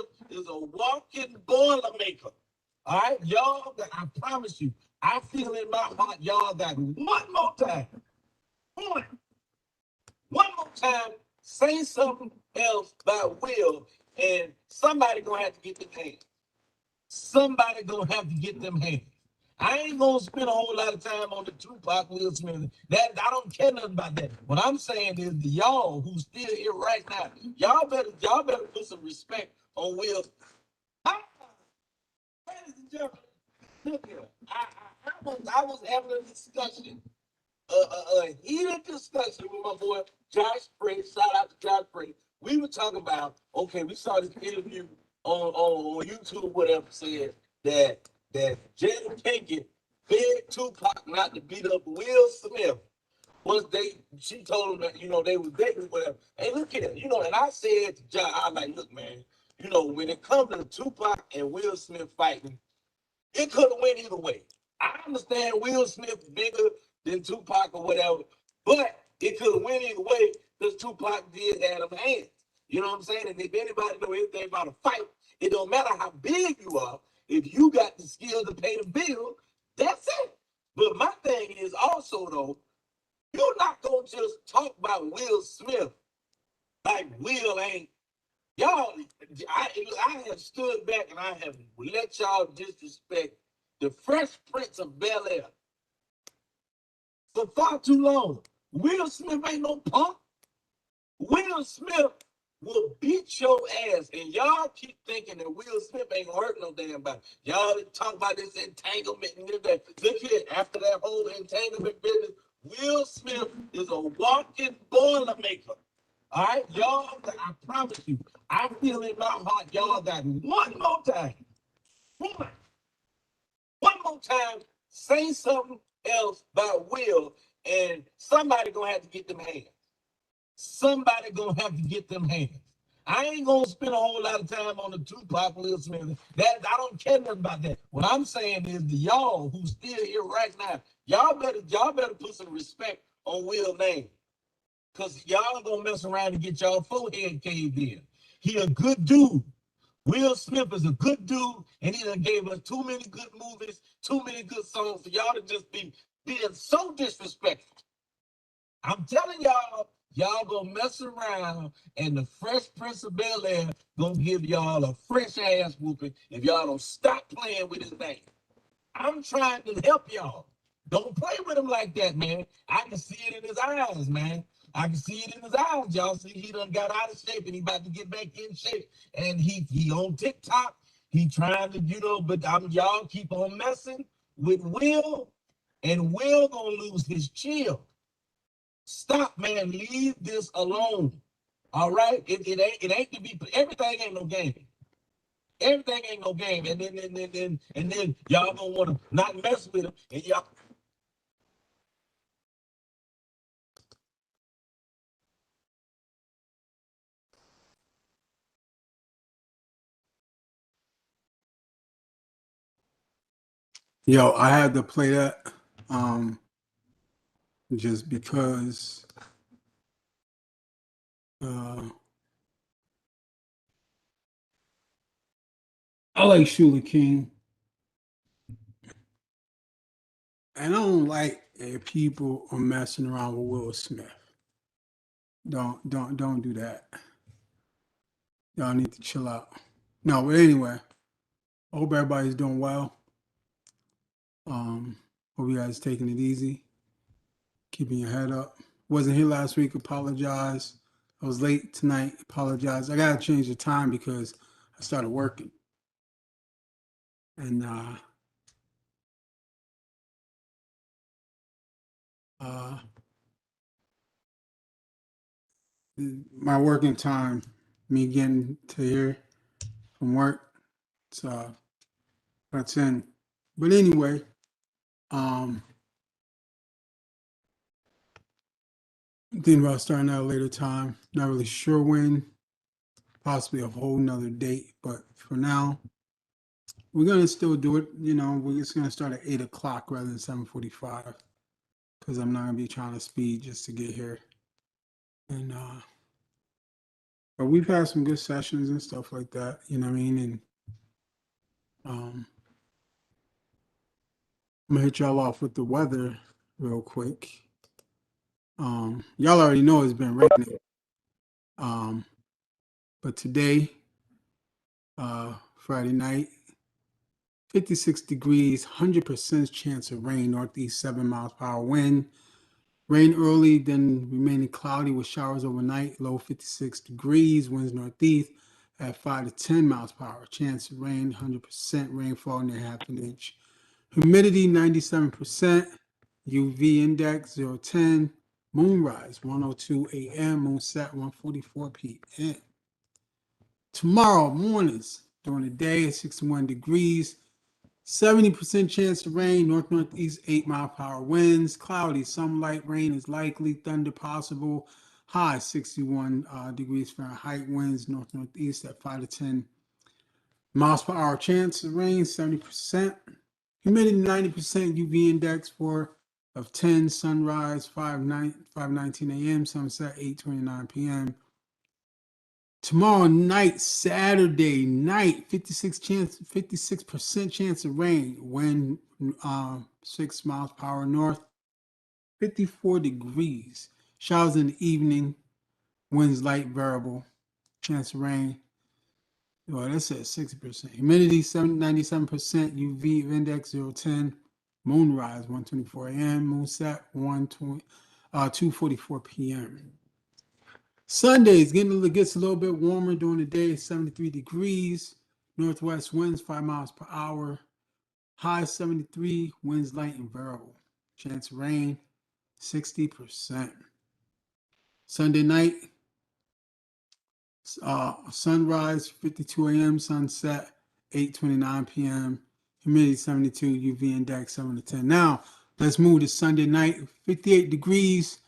Smith is a walking Boilermaker. All right, y'all. I promise you, I feel in my heart, y'all, that one more time, one, one more time, say something else by Will, and somebody gonna have to get them hands. Somebody gonna have to get them hands. I ain't gonna spend a whole lot of time on the Tupac Will Smith. That I don't care nothing about that. What I'm saying is the y'all who's still here right now, y'all better put some respect on Will. Ah, ladies and gentlemen, look here. I was having a discussion, a heated discussion with my boy Josh Prince. Shout out to Josh Prince. We were talking about, okay, we saw this interview on YouTube, whatever, said that Jada Pinkett begged Tupac not to beat up Will Smith. Once she told him that, they was dating, whatever. Hey, look here, and I said to Josh, I was like, look, man, when it comes to Tupac and Will Smith fighting, it could have went either way. I understand Will Smith bigger than Tupac or whatever, but it could have went either way because Tupac did have them hands. You know what I'm saying? And if anybody know anything about a fight, it don't matter how big you are. If you got the skill to pay the bill, that's it. But my thing is also though, you're not gonna just talk about Will Smith like Will ain't. Y'all, I have stood back and I have let y'all disrespect the Fresh Prince of Bel Air for far too long. Will Smith ain't no punk. Will Smith will beat your ass, and y'all keep thinking that Will Smith ain't gonna hurt no damn body. Y'all talk about this entanglement and this that. Look here, after that whole entanglement business, Will Smith is a walking Boilermaker. All right, y'all. I promise you, I feel in my heart, y'all, that one more time, one, one more time, say something else by Will, and somebody gonna have to get them hands. Somebody gonna have to get them hands. I ain't gonna spend a whole lot of time on the Tupac Will Smith. That I don't care nothing about that. What I'm saying is the y'all who's still here right now, y'all better put some respect on Will's name. Cause y'all gonna mess around and get y'all forehead caved in. He a good dude. Will Smith is a good dude, and he done gave us too many good movies, too many good songs for y'all to just be being so disrespectful. I'm telling y'all gonna mess around, and the Fresh Prince of Bel Air gonna give y'all a fresh ass whooping if y'all don't stop playing with his name. I'm trying to help y'all. Don't play with him like that, man. I can see it in his eyes, man. I can see it in his eyes. Y'all see he done got out of shape and he about to get back in shape. And he on TikTok. He trying to, but y'all keep on messing with Will, and Will gonna lose his chill. Stop, man. Leave this alone. All right? It ain't to be everything ain't no game. Everything ain't no game. And then y'all gonna want to not mess with him. And y'all Yo, I had to play that just because uh, I like Shula King, and I don't like if people are messing around with Will Smith. Don't do that. Y'all need to chill out. No, but anyway, I hope everybody's doing well. Um, Hope you guys taking it easy, keeping your head up. Wasn't here last week. Apologize. I was late tonight. Apologize. I gotta change the time because I started working, and uh, my working time, me getting to here from work, so that's in. But anyway, um, thinking about starting at a later time. Not really sure when. Possibly a whole nother date, but for now, we're gonna still do it. We're just gonna start at 8 o'clock rather than 7:45 because I'm not gonna be trying to speed just to get here. And But we've had some good sessions and stuff like that. You know what I mean? And um, I'm gonna hit y'all off with the weather real quick. Y'all already know it's been raining. But today, Friday night, 56 degrees, 100% chance of rain, northeast 7 miles per hour wind. Rain early, then remaining cloudy with showers overnight, low 56 degrees, winds northeast at 5 to 10 miles per hour. Chance of rain, 100% rainfall near half an inch. Humidity, 97%. UV index, 010. Moonrise, 1:02 a.m. Moon set, 1:44 p.m. Tomorrow mornings, during the day, 61 degrees, 70% chance of rain, north-northeast 8 mile per hour winds, cloudy, some light rain is likely, thunder possible, high 61 degrees Fahrenheit, winds north-northeast at 5 to 10 miles per hour, chance of rain 70%, humidity 90%, UV index of 10, sunrise 5:19 a.m., sunset 8:29 p.m. Tomorrow night, Saturday night, 56% chance of rain. Wind 6 miles per hour north, 54 degrees. Showers in the evening, winds light variable. Chance of rain. Well, that's at 60%. Humidity 97%. UV index 010. Moonrise 1:24 a.m. Moonset 2:44 p.m. Sundays gets a little bit warmer during the day, 73 degrees. Northwest winds 5 miles per hour. High 73, winds light and variable. Chance of rain 60%. Sunday night, sunrise 52 a.m. Sunset 8:29 p.m. Humidity 72, UV index 7 to 10. Now let's move to Sunday night. 58 degrees.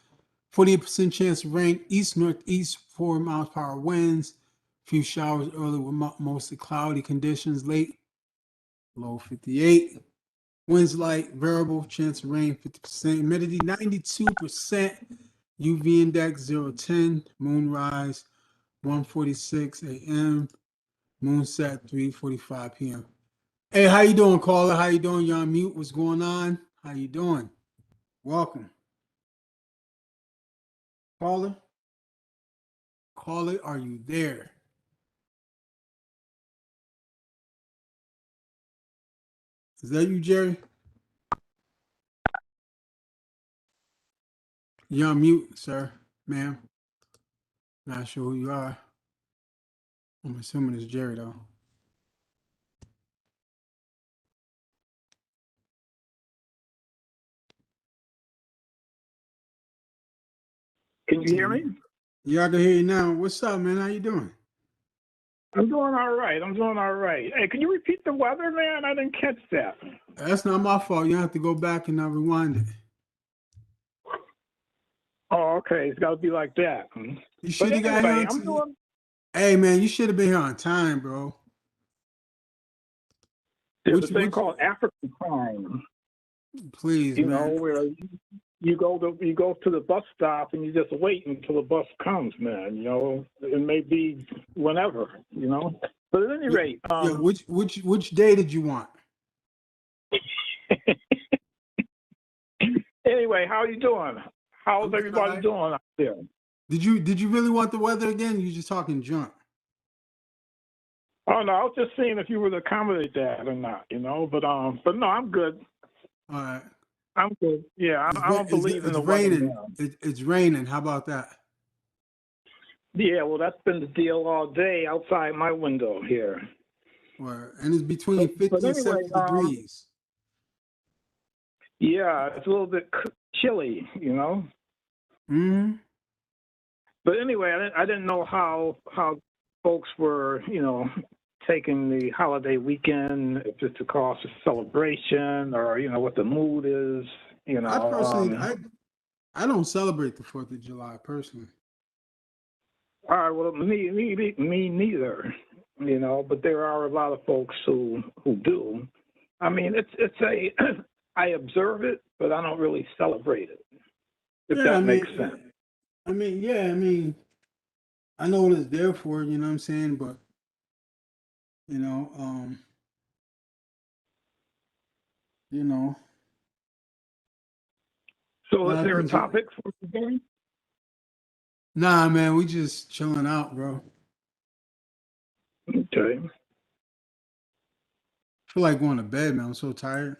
48% chance of rain, east northeast 4 miles per hour winds. Few showers early with mostly cloudy conditions. Late, low 58. Winds light, variable, chance of rain 50%. Humidity 92%. UV index 010. Moonrise 1:46 a.m. Moonset 3:45 p.m. Hey, how you doing, caller? How you doing? You're on mute. What's going on? How you doing? Welcome. Caller? Caller, are you there? Is that you, Jerry? You're on mute, sir, ma'am. Not sure who you are. I'm assuming it's Jerry, though. Can you hear me? Yeah, I can hear you now. What's up, man? How you doing? I'm doing all right. Hey, can you repeat the weather, man? I didn't catch that. That's not my fault. You have to go back and rewind it. Oh, okay. It's got to be like that. You But should have got here anyway, on time. Hey, man, you should have been here on time, bro. There's a thing called African time. Please, man. Where you go to the bus stop and you just wait until the bus comes, man. It may be whenever. But at any rate, yeah. Which day did you want? Anyway, how are you doing? How's everybody doing out there? Did you really want the weather again? You just talking junk. Oh no, I was just seeing if you would accommodate that or not, But no, I'm good. All right. I'm good. Yeah, I don't believe in the raining. weather. It's raining. How about that? Yeah, well, that's been the deal all day outside my window here. And it's between 50 and 70 degrees. Yeah, it's a little bit chilly, Mm-hmm. But anyway, I didn't know how folks were, taking the holiday weekend, if it's a cause of celebration or, what the mood is, I personally, I don't celebrate the 4th of July personally. All right, well, me neither, but there are a lot of folks who do. I mean, it's I observe it, but I don't really celebrate it, if that makes sense. I know what it's there for, you know what I'm saying? But, you know, you know, a So is lot of there a things. topic for today? Nah, man, we just chilling out, bro. Okay. Feel like going to bed, man. I'm so tired.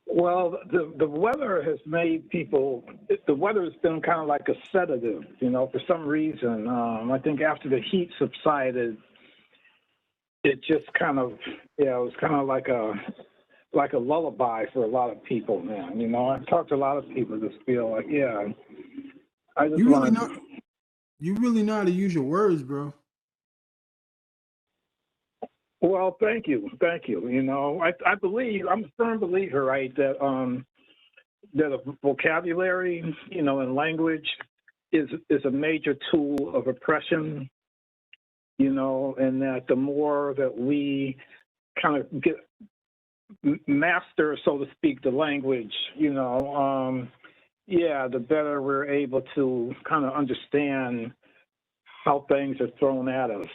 Well, the weather has made people. The weather has been kind of like a sedative, for some reason. I think after the heat subsided, it just kind of, it's kind of like a lullaby for a lot of people, man. I've talked to a lot of people that feel like, yeah, I just You really want know you really know how to use your words, bro. Well, thank you, thank you. I believe I'm a firm believer, right, that a vocabulary, and language is a major tool of oppression, and that the more that we kind of get master, so to speak, the language, the better we're able to kind of understand how things are thrown at us.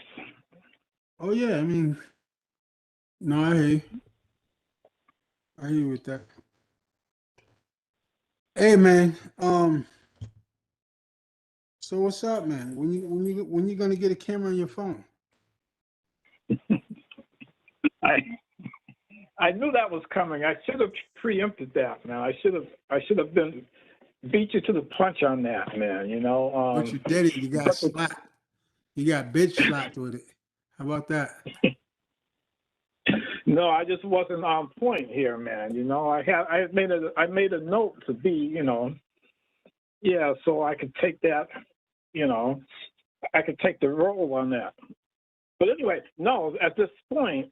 Oh yeah, I mean, no, I hear you. I hear you with that. Hey man, so what's up, man? When you gonna get a camera on your phone? I I knew that was coming. I should have preempted that, man. I should have been beat you to the punch on that, man. But you did it. You got But slapped. You got bitch slapped with it. How about that? no, I just wasn't on point here, man. I made a note to be, so I could take that, I could take the role on that. But anyway, no, at this point,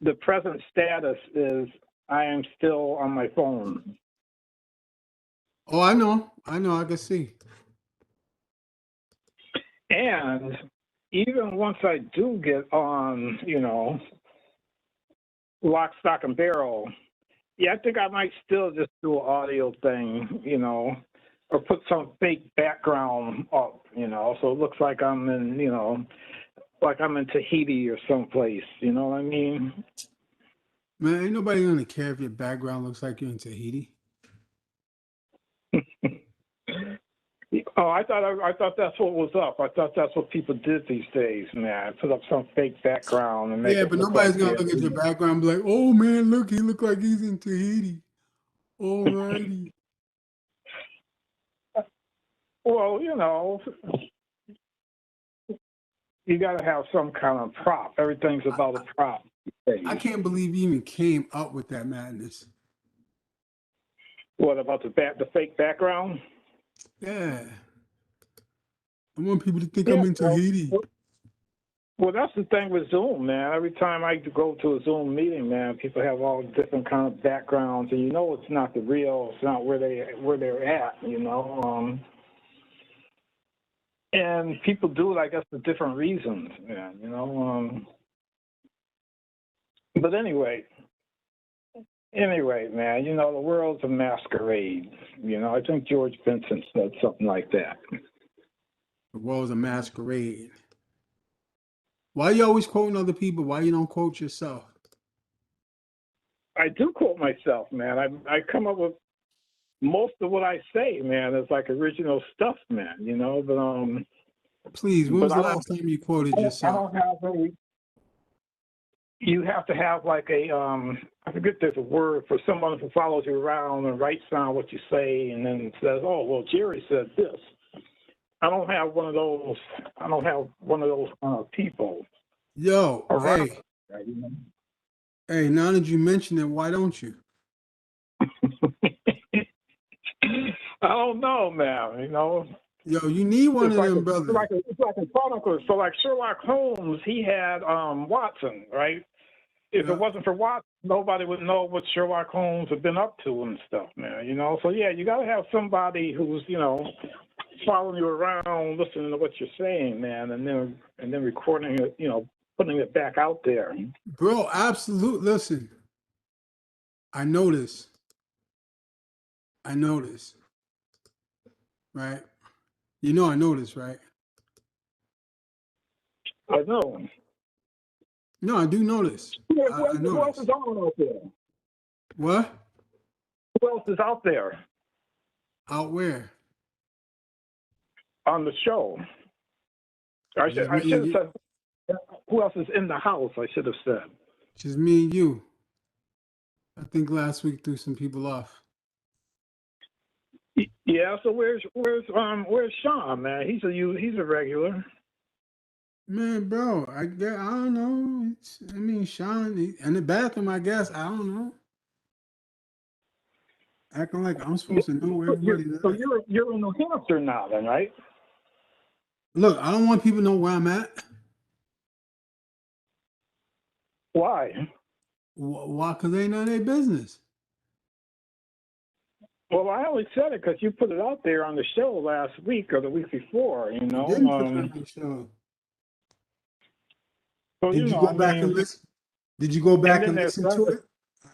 the present status is I am still on my phone. Oh, I know. I know. I can see. And even once I do get on, lock, stock, and barrel, I think I might still just do an audio thing, or put some fake background up, so it looks like I'm in, like I'm in Tahiti or someplace, you know what I mean? Man, ain't nobody gonna care if your background looks like you're in Tahiti. Oh, I thought that's what was up. I thought that's what people did these days, man. Put up some fake background and make Yeah, it but look nobody's like gonna look at your background and be like, "Oh man, look, he look like he's in Tahiti." Alrighty. well, you got to have some kind of prop. Everything's about a prop. I can't believe you even came up with that madness. What about the fake background? Yeah. I want people to think Yeah. I'm in Tahiti. Well, that's the thing with Zoom, man. Every time I go to a Zoom meeting, man, people have all different kind of backgrounds, and it's not the real. It's not where they're at, And people do it, I guess, for different reasons, man. But anyway, man, the world's a masquerade. I think George Benson said something like that. The world's a masquerade. Why you always quoting other people? Why you don't quote yourself? I do quote myself, man. I come up with most of what I say, man. It's like original stuff, man. But Please, when was the I don't. last time you quoted I yourself? don't have a. You have to have like a I forget there's a word for someone who follows you around and writes down what you say and then says, "Oh, well, Jerry said this." I don't have one of those. I don't have one of those people Yo, around. hey, now that you mention it, why don't you? I don't know, man. Yo, you need one It's of like them, brother. it's like a chronicle. So like Sherlock Holmes, he had Watson, right? If Yeah. it wasn't for Watson, nobody would know what Sherlock Holmes had been up to and stuff, man. So yeah, you got to have somebody who's following you around, listening to what you're saying, man, and then recording it, putting it back out there. Bro, absolute. Listen, I know this. I know this. Right? I know this, right? I know. No, I do know this. I know Who else this. is on out there? What? Who else is out there Out where? on the show? I Just I me should and have you. said, who else is in the house? I should have said. Just me and you. I think last week threw some people off. Yeah. So where's Sean, man? He's a regular. Man, bro, I don't know. I mean, Sean in the bathroom, I guess. I don't know. Acting like I'm supposed to know where everybody's So at. you're in New Hampshire now, then, right? Look, I don't want people to know where I'm at. Why? Why? Because they ain't none of their business. Well, I only said it because you put it out there on the show last week or the week before. I didn't put it on the show. Did you go I back and mean, listen? Did you go and back then and listen to it?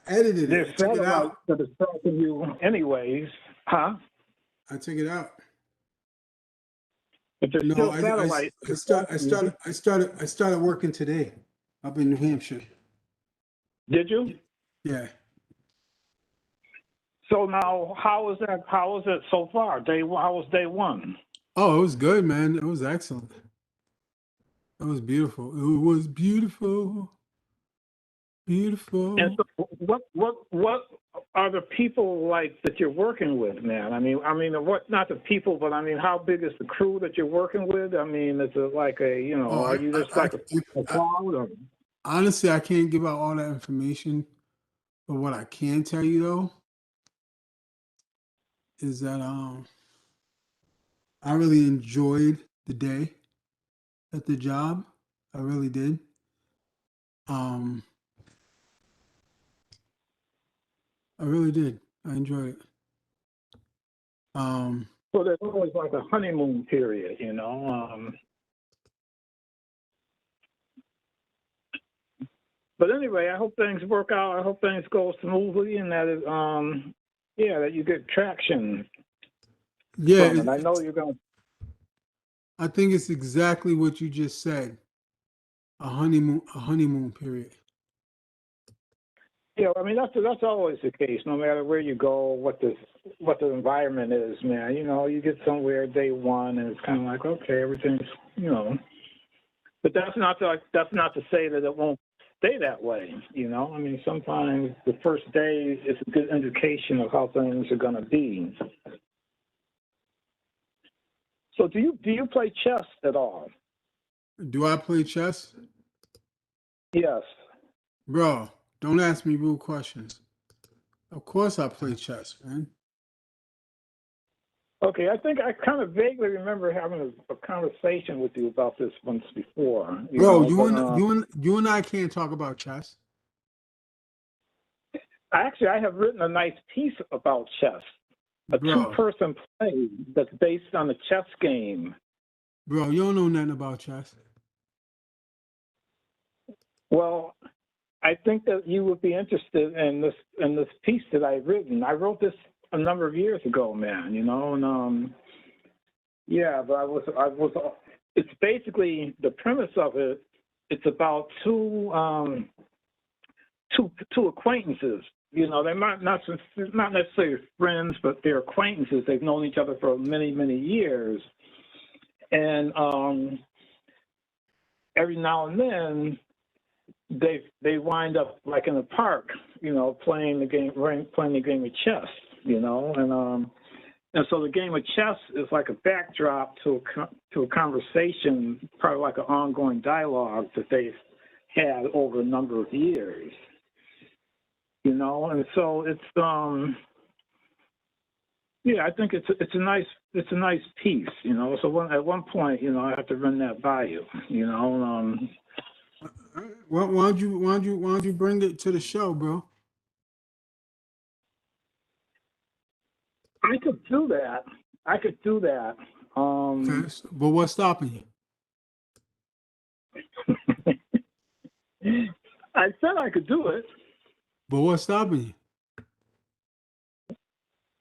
I edited it. there's I took it satellites out. that is tracking you, anyways, huh? I took it out. But there's No, still satellites that are tracking you. I started working today up in New Hampshire. Did you? Yeah. So now, how is that? How is it so far? How was day one? Oh, it was good, man. It was excellent. It was beautiful. It was beautiful. And Beautiful. so what are the people like that you're working with, man? I mean, what? Not the people, but I mean, how big is the crew that you're working with? I mean, is it like Oh, are you just like a crowd? Or? honestly, I can't give out all that information. But what I can tell you though is that I really enjoyed the day at the job. I really did. Um, I really did. I enjoyed it. Um, So there's always like a honeymoon period, you know. But anyway, I hope things work out. I hope things go smoothly, and that it, that you get traction yeah, from it. I know you're gonna. I think it's exactly what you just said. A honeymoon period. Yeah, I mean that's always the case. No matter where you go, what the environment is, man. You know, you get somewhere day one, and it's kind of like, okay, everything's, you know. But that's not to say that it won't stay that way. You know, I mean, sometimes the first day is a good indication of how things are going to be. So, do you play chess at all? Do I play chess? Yes. Bro, don't ask me rude questions. Of course I play chess, man. Okay, I think I kind of vaguely remember having a conversation with you about this once before. Bro, But you and I can't talk about chess. actually, I have written a nice piece about chess, a Bro, two-person play that's based on a chess game. bro, you don't know nothing about chess. Well, I think that you would be interested in this piece that I've written. I wrote this a number of years ago, man. You know, and yeah, but I was. It's basically the premise of it. It's about two acquaintances. You know, they're not necessarily friends, but they're acquaintances. They've known each other for many years, and every now and then they wind up like in a park, you know, playing the game of chess, you know, and so the game of chess is like a backdrop to a conversation, probably like an ongoing dialogue that they've had over a number of years, you know, and so it's yeah, I think it's a nice piece, you know. So at one point, you know, I have to run that by you, you know. Why don't you bring it to the show, bro? I could do that. I could do that. Okay, but what's stopping I said I could do it. But what's stopping you?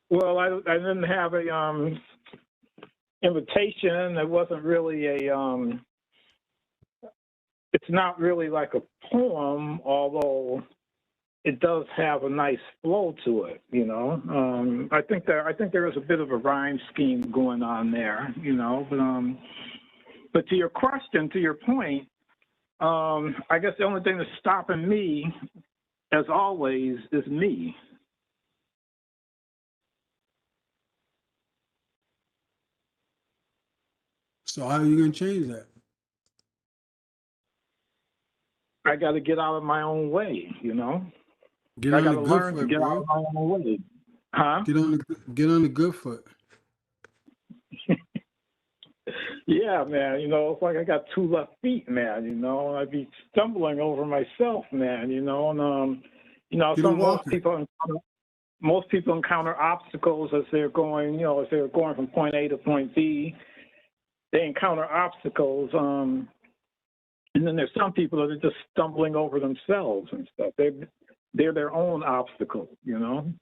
Well, I didn't have a invitation. It wasn't really not really like a poem, although it does have a nice flow to it, you know. I think there is a bit of a rhyme scheme going on there, you know. But to your question, to your point, I guess the only thing that's stopping me, as always, is me. So how are you gonna change that? I got to get out of my own way, you know. Get I on got the to good learn to foot, get out bro. of my own way. Huh? Get on the good foot. Yeah, man. You know, it's like I got two left feet, man. You know, I'd be stumbling over myself, man. You know, and you know, Get a most walker. people encounter obstacles as they're going. You know, as they're going from point A to point B, they encounter obstacles. And then there's some people that are just stumbling over themselves and stuff. They're their own obstacle. You know.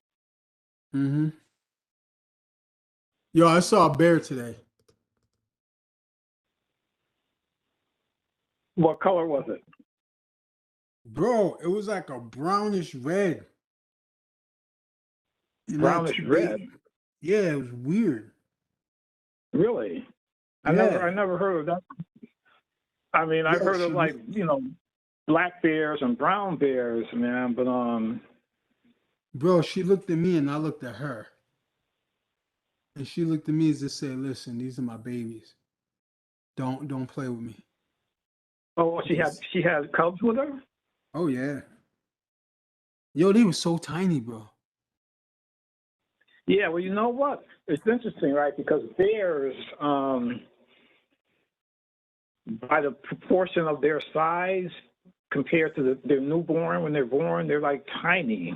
Mm-hmm. Yo, I saw a bear today. What color was it? Bro, it was like a brownish red. And had Brownish two red. Yeah, it was weird. Really? I Yeah. never heard of that. I mean, I've Yo, heard of, like, you know, black bears and brown bears, man, but bro, she looked at me and I looked at her. And she looked at me as to say, listen, these are my babies. Don't play with me. oh, Yes. she had cubs with her? Oh yeah. Yo, they were so tiny, bro. Yeah, well, you know what? It's interesting, right? Because bears, by the proportion of their size compared to their newborn, when they're born, they're like tiny.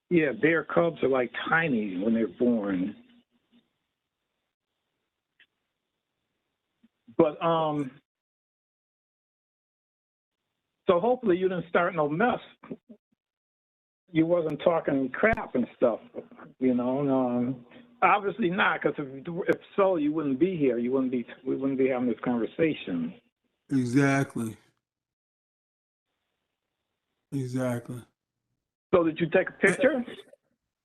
Yeah, bear cubs are like tiny when they're born. But so hopefully you didn't start no mess. You wasn't talking crap and stuff, you know. And, obviously not, because if so, you wouldn't be here. We wouldn't be having this conversation. Exactly. Exactly. So did you take a picture?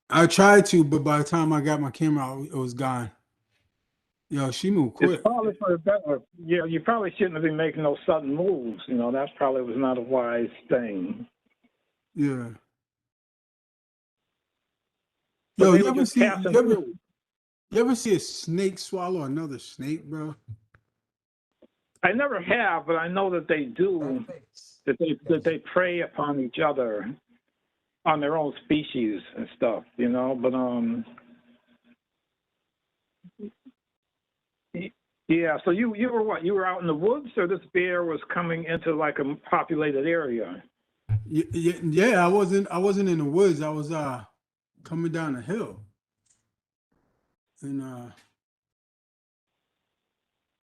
I tried to, but by the time I got my camera out, it was gone. Yo, she moved It's quick. probably for the better. Yeah, you probably shouldn't have been making those sudden moves. You know, that probably was not a wise thing. Yeah. But Yo, they were just passing through. you ever see a snake swallow another snake, bro? I never have, but I know that they do. That they prey upon each other, on their own species and stuff. You know, but yeah. So you were what? You were out in the woods, or this bear was coming into like a populated area? Yeah, I wasn't in the woods. I was coming down a hill. And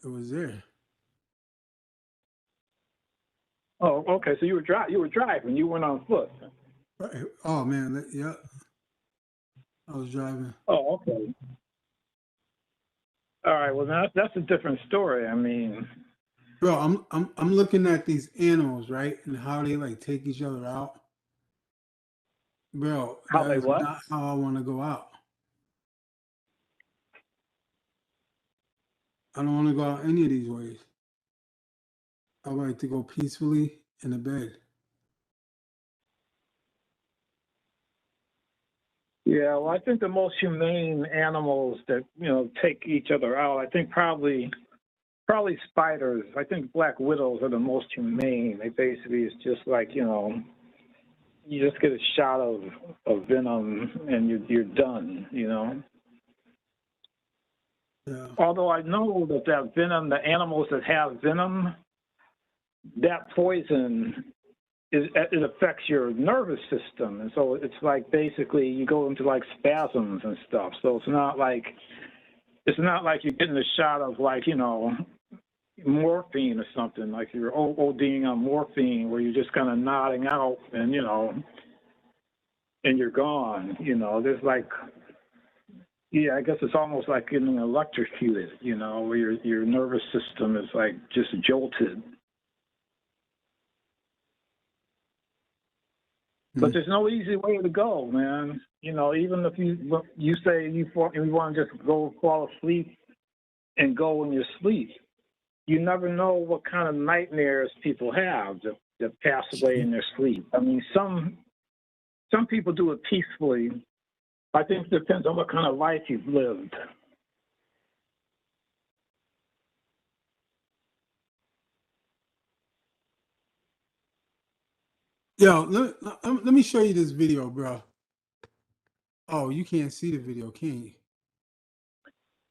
it was there. Oh, okay. So you were driving. You went on foot. Right. Oh man, yeah. I was driving. Oh, okay. All right. Well, that's a different story. I mean, Bro, I'm looking at these animals, right? And how they like take each other out. Bro, how that they is what? not how I want to go out. I don't want to go out any of these ways. I like to go peacefully in the bed. Yeah. Well, I think the most humane animals that take each other out. I think probably spiders. I think black widows are the most humane. They basically it's just like you just get a shot of venom and you're done. You know. Yeah. Although I know that venom, the animals that have venom, that poison it affects your nervous system, and so it's like basically you go into like spasms and stuff. So it's not like you're getting a shot of like morphine or something, like you're ODing on morphine where you're just kind of nodding out and and you're gone. There's like, yeah, I guess it's almost like getting electrocuted, where your nervous system is like just jolted. But there's no easy way to go, man. You know, even if you say you want to just go fall asleep and go in your sleep, you never know what kind of nightmares people have that pass away in their sleep. I mean, some people do it peacefully. I think it depends on what kind of life you've lived. Yo, let me show you this video, bro. Oh, you can't see the video, can you?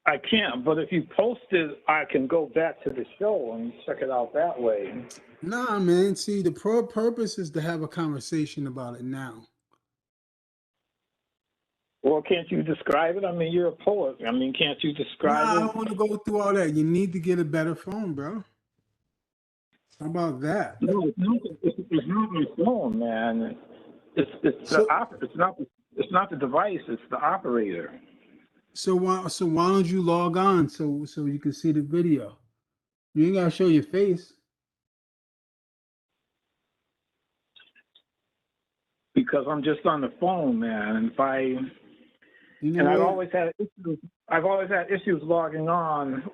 I can't, but if you post it, I can go back to the show and check it out that way. Nah, man. See, the purpose is to have a conversation about it now. Well, can't you describe it? I mean, you're a poet. I mean, can't you describe Nah, I it? don't want to go through all that. You need to get a better phone, bro. How about that? No, it's not my phone, man. It's So, not the device. It's the operator. why don't you log on so you can see the video? You ain't gotta show your face. Because I'm just on the phone, man. And You know and what? I've always had issues logging on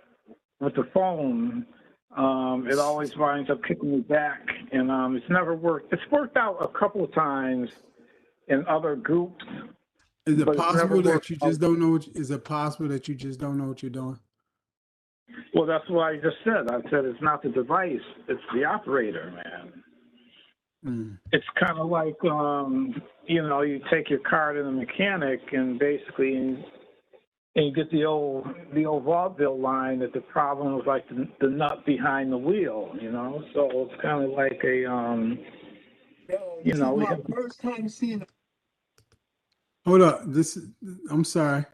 with the phone. It always winds up kicking me back, and it's never worked. It's worked out a couple of times in other groups, Is it but it's never possible that worked you out. just don't know? Is it possible that you just don't know what you're doing? Well, that's what I just said. I said it's not the device; it's the operator, man. It's kind of like you take your car to the mechanic, and basically, and you get the old vaudeville line that the problem was like the nut behind the wheel, you know. So it's kind of like a This is my first time seeing it. Hold up. I'm sorry.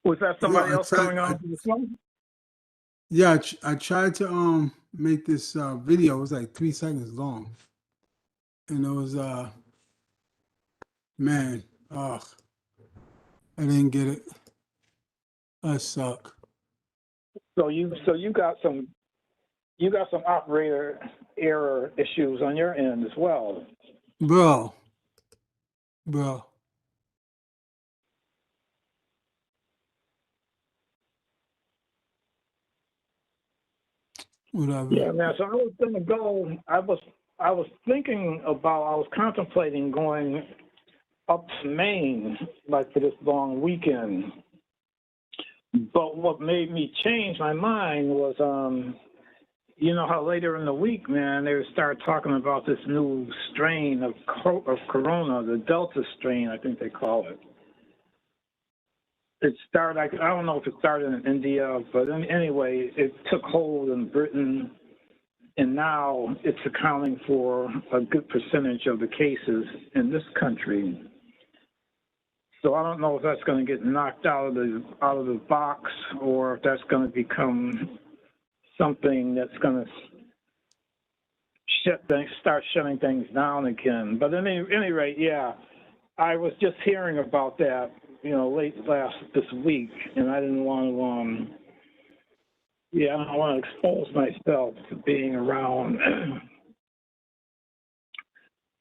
Was that Yo, somebody else coming on to the phone? Yeah, I tried to make this video. It was like 3 seconds long, and it was man, I didn't get it. I suck, So you got some operator error issues on your end as well. bro. Whatever. Yeah, man. So I was gonna go. I was thinking about. I was contemplating going up to Maine, like for this long weekend. But what made me change my mind was, you know how later in the week, man, they would start talking about this new strain of corona, the Delta strain, I think they call it. It started, I don't know if it started in India, but anyway, it took hold in Britain, and now it's accounting for a good percentage of the cases in this country. So I don't know if that's going to get knocked out of the box, or if that's going to become something that's going to start shutting things down again. But at any rate, yeah, I was just hearing about that, late this week, and I didn't want to. I don't want to expose myself to being around.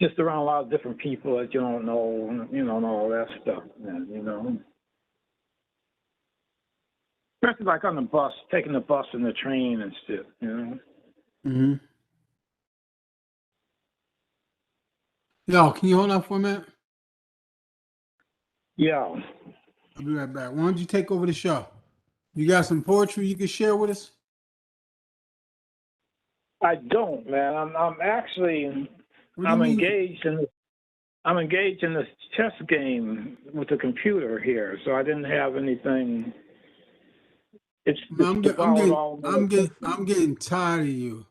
Just around a lot of different people that you don't know, and all that stuff, man, Especially like on the bus, taking the bus and the train and shit, Mm-hmm. Yo, can you hold on for a minute? Yeah. I'll be right back. Why don't you take over the show? You got some poetry you can share with us? I don't, man. I'm actually engaged in this chess game with the computer here, so I didn't have anything. It's devoured all my attention. I'm getting tired of you.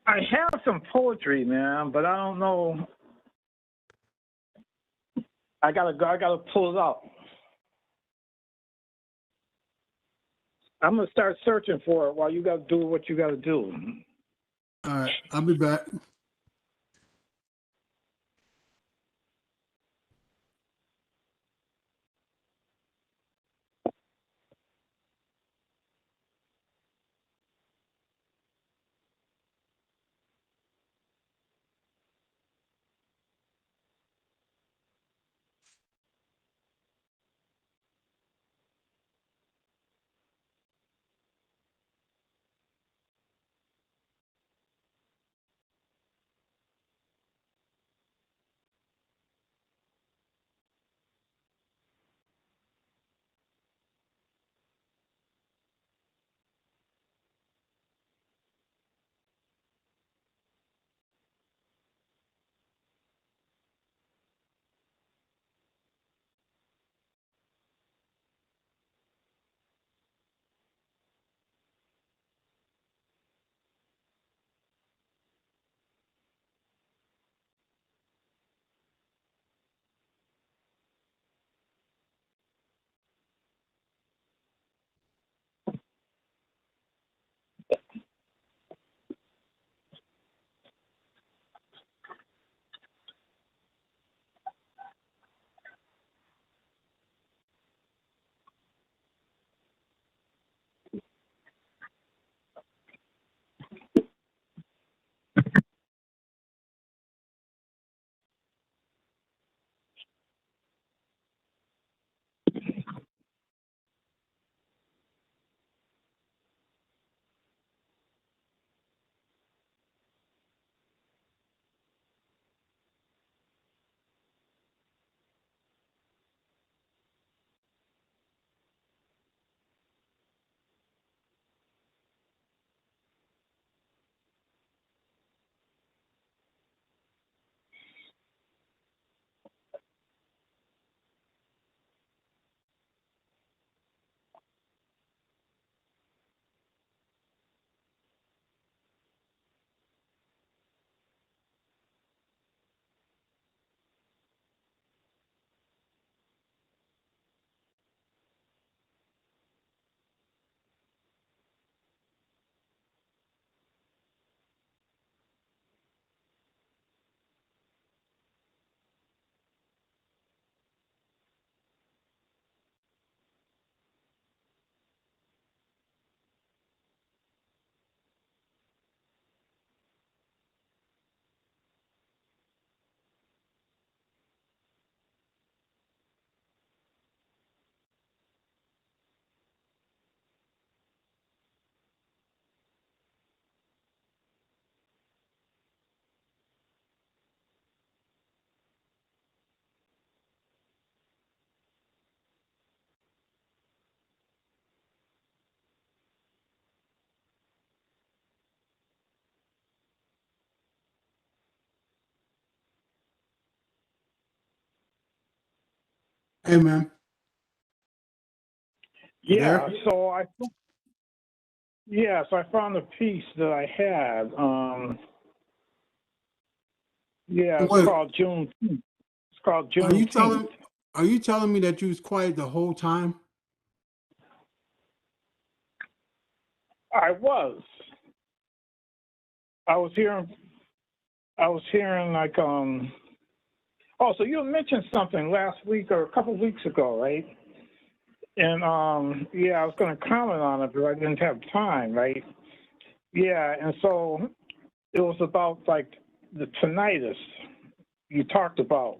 I have some poetry, man, but I don't know. I gotta pull it up. I'm gonna start searching for it while you gotta do what you gotta do. All right, I'll be back. Hey, man. You Yeah, there? so I found a piece that I had. Yeah, it's Wait, called June. It's called are you Juneteenth. telling are you telling me that you was quiet the whole time? I was. I was hearing. I was hearing like Oh, so you mentioned something last week or a couple of weeks ago, right? And yeah, I was going to comment on it, but I didn't have time, right? Yeah, and so it was about like the tinnitus you talked about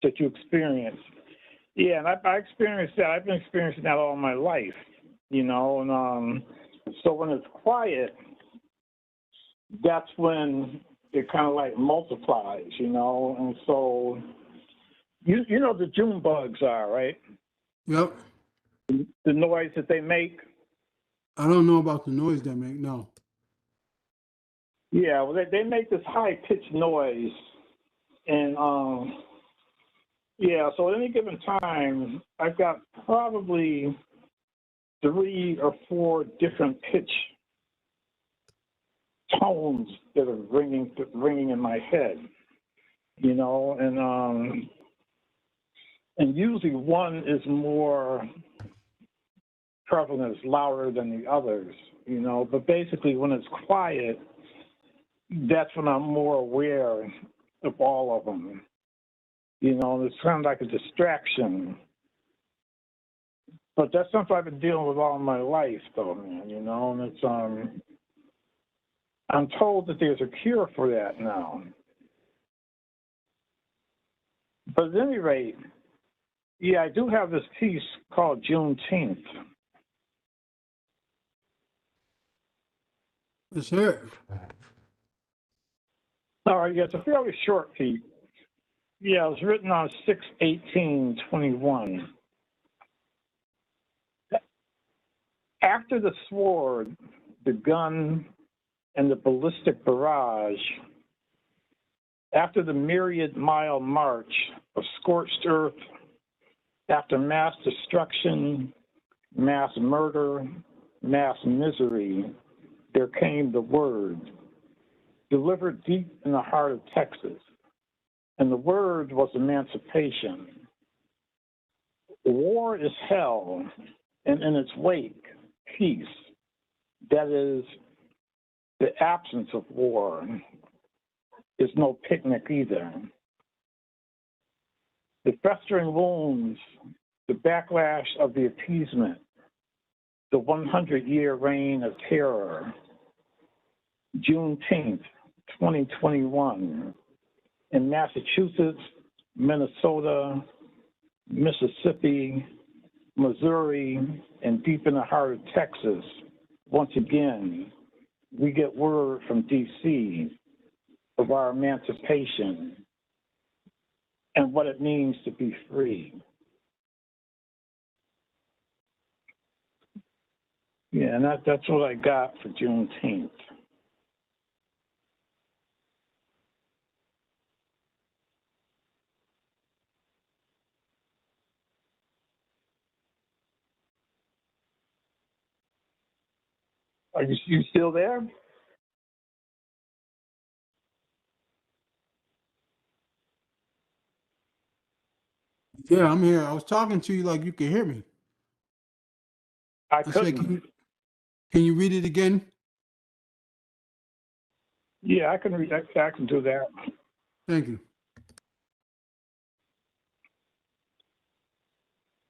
that you experienced. Yeah, and I experienced that. I've been experiencing that all my life, you know. And so when it's quiet, that's when it kind of like multiplies, you know. And so you know the June bugs are, right? Yep. The noise that they make. I don't know about the noise they make. No. Yeah, well, they make this high pitched noise, and yeah. So at any given time, I've got probably 3 or 4 different pitch tones that are ringing in my head, you know, and usually one is more prevalent, is louder than the others, you know. But basically, when it's quiet, that's when I'm more aware of all of them. You know, it's kind of like a distraction. But that's something I've been dealing with all my life, though, man. You know, and it's I'm told that there's a cure for that now. But at any rate, yeah, I do have this piece called Juneteenth. Let's hear it. All right, yeah, it's a fairly short piece. Yeah, it was written on 6/18/21. After the sword, the gun, and the ballistic barrage, after the myriad-mile march of scorched earth, after mass destruction, mass murder, mass misery, there came the word, delivered deep in the heart of Texas. And the word was emancipation. War is hell, and in its wake, peace. That is, the absence of war is no picnic either. The festering wounds, the backlash of the appeasement, the 100-year reign of terror. Juneteenth, 2021, in Massachusetts, Minnesota, Mississippi, Missouri, and deep in the heart of Texas, once again, we get word from D.C. of our emancipation and what it means to be free. Yeah, and that's what I got for Juneteenth. Are you still there? Yeah, I'm here. I was talking to you like you could hear me. I I said, couldn't. can you read it again? Yeah, I can read that. I can do that. Thank you.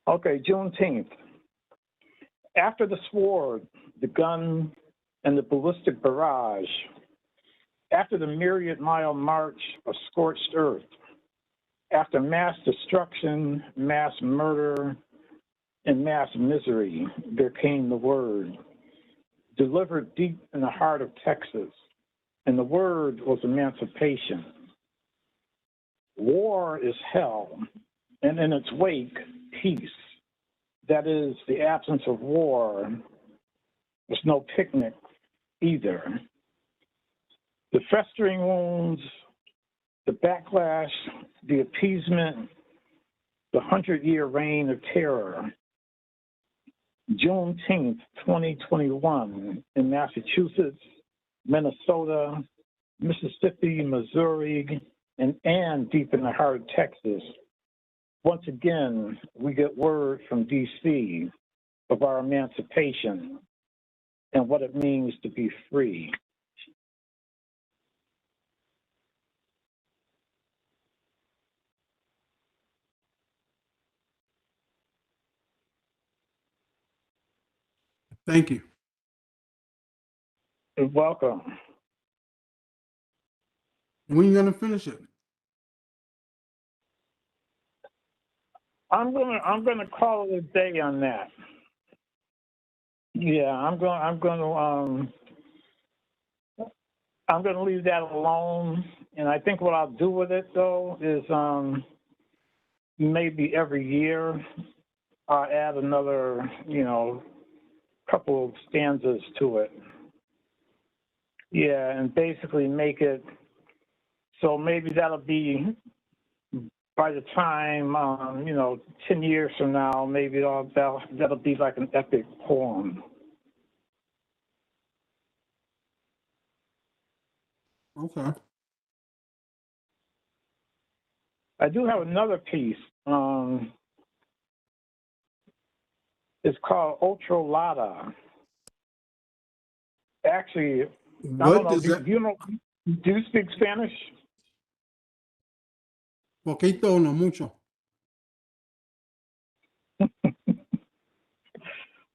Okay, Juneteenth. After the sword, the gun, and the ballistic barrage, after the myriad-mile march of scorched earth, after mass destruction, mass murder, and mass misery, there came the word, delivered deep in the heart of Texas, and the word was emancipation. War is hell, and in its wake, peace. That is, the absence of war was no picnic either. The festering wounds, the backlash, the appeasement, The 100-Year Reign of Terror, Juneteenth, 2021, in Massachusetts, Minnesota, Mississippi, Missouri, and deep in the heart of Texas. Once again, we get word from D.C. of our emancipation and what it means to be free. Thank you. You're welcome. When are you gonna finish it? I'm gonna call it a day on that. Yeah, I'm gonna leave that alone. And I think what I'll do with it though is maybe every year I'll add another, couple of stanzas to it. Yeah, and basically make it so maybe that'll be by the time 10 years from now, maybe that'll be like an epic poem. Okay. I do have another piece. It's called Ultralata. Actually, I What don't know. does that? Do you speak Spanish? Poquito, no mucho.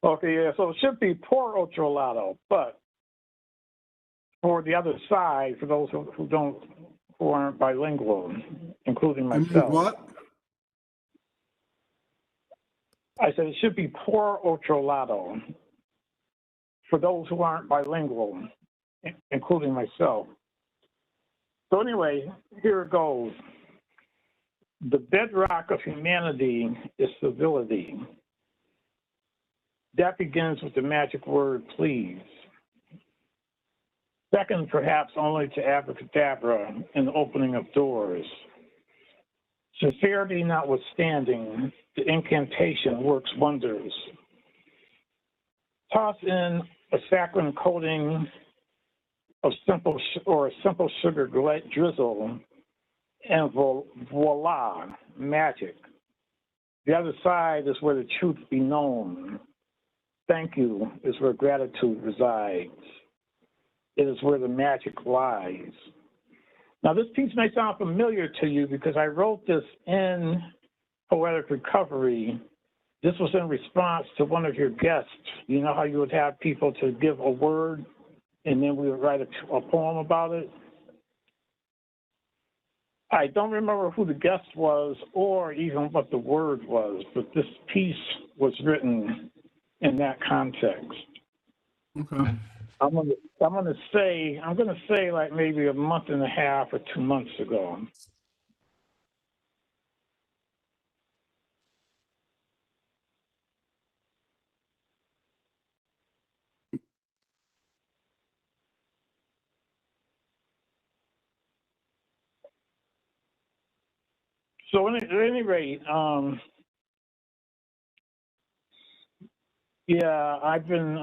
Okay, yeah. So it should be por otro lado, but for the other side, for those who aren't bilingual, including I mean, myself. what? I said it should be por otro lado for those who aren't bilingual, including myself. So anyway, here it goes. The bedrock of humanity is civility. That begins with the magic word, please. Second, perhaps only to abracadabra and the opening of doors. Sincerity notwithstanding, the incantation works wonders. Toss in a saccharine coating of a simple sugar drizzle, and voila, magic. The other side is where the truth be known. Thank you is where gratitude resides. It is where the magic lies. Now, this piece may sound familiar to you because I wrote this in Poetic Recovery. This was in response to one of your guests. You know how you would have people to give a word and then we would write a poem about it? I don't remember who the guest was or even what the word was, but this piece was written in that context. Okay. I'm gonna say like maybe a month and a half or 2 months ago. So at any rate, yeah, I've been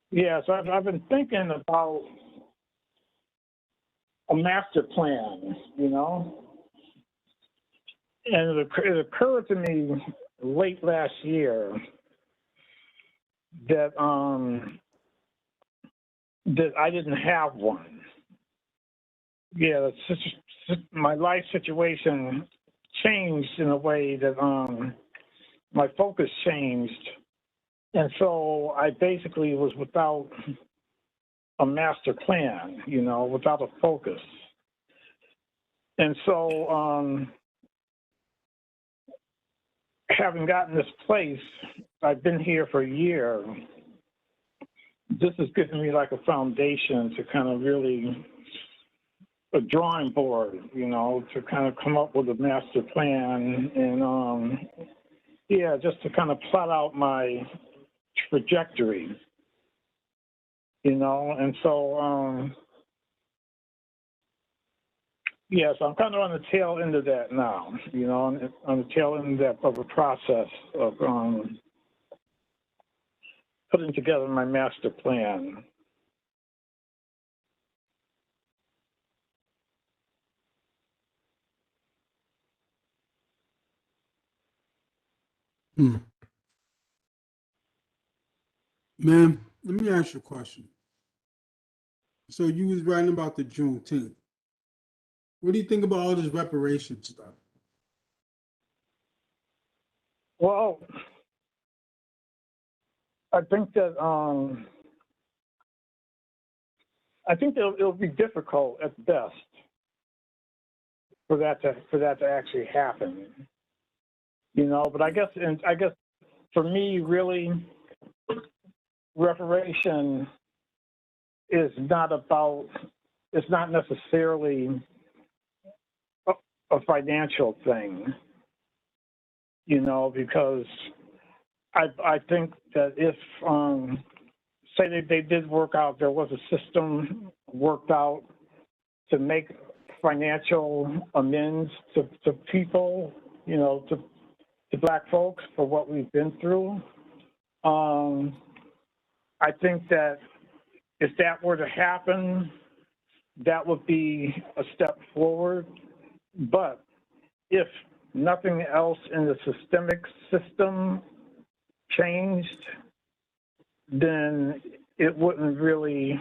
so I've been thinking about a master plan, and it occurred to me late last year that that I didn't have one. Yeah, my life situation changed in a way that my focus changed, and so I basically was without a master plan, without a focus. And so having gotten this place, I've been here for a year. This has given me like a foundation to kind of really, a drawing board, to kind of come up with a master plan and, just to kind of plot out my trajectory, and so Yes, I'm kind of on the tail end of that now, on the tail end of a process of putting together my master plan. Hmm. Man, let me ask you a question. So you was writing about the Juneteenth. What do you think about all this reparations stuff? Well, I think that it'll be difficult at best for that to actually happen. But I guess for me, really, reparation is not about. It's not necessarily a financial thing, because I think that if say they did work out, there was a system worked out to make financial amends to people, to Black folks for what we've been through. I think that if that were to happen, that would be a step forward. But if nothing else in the systemic system changed, then it wouldn't move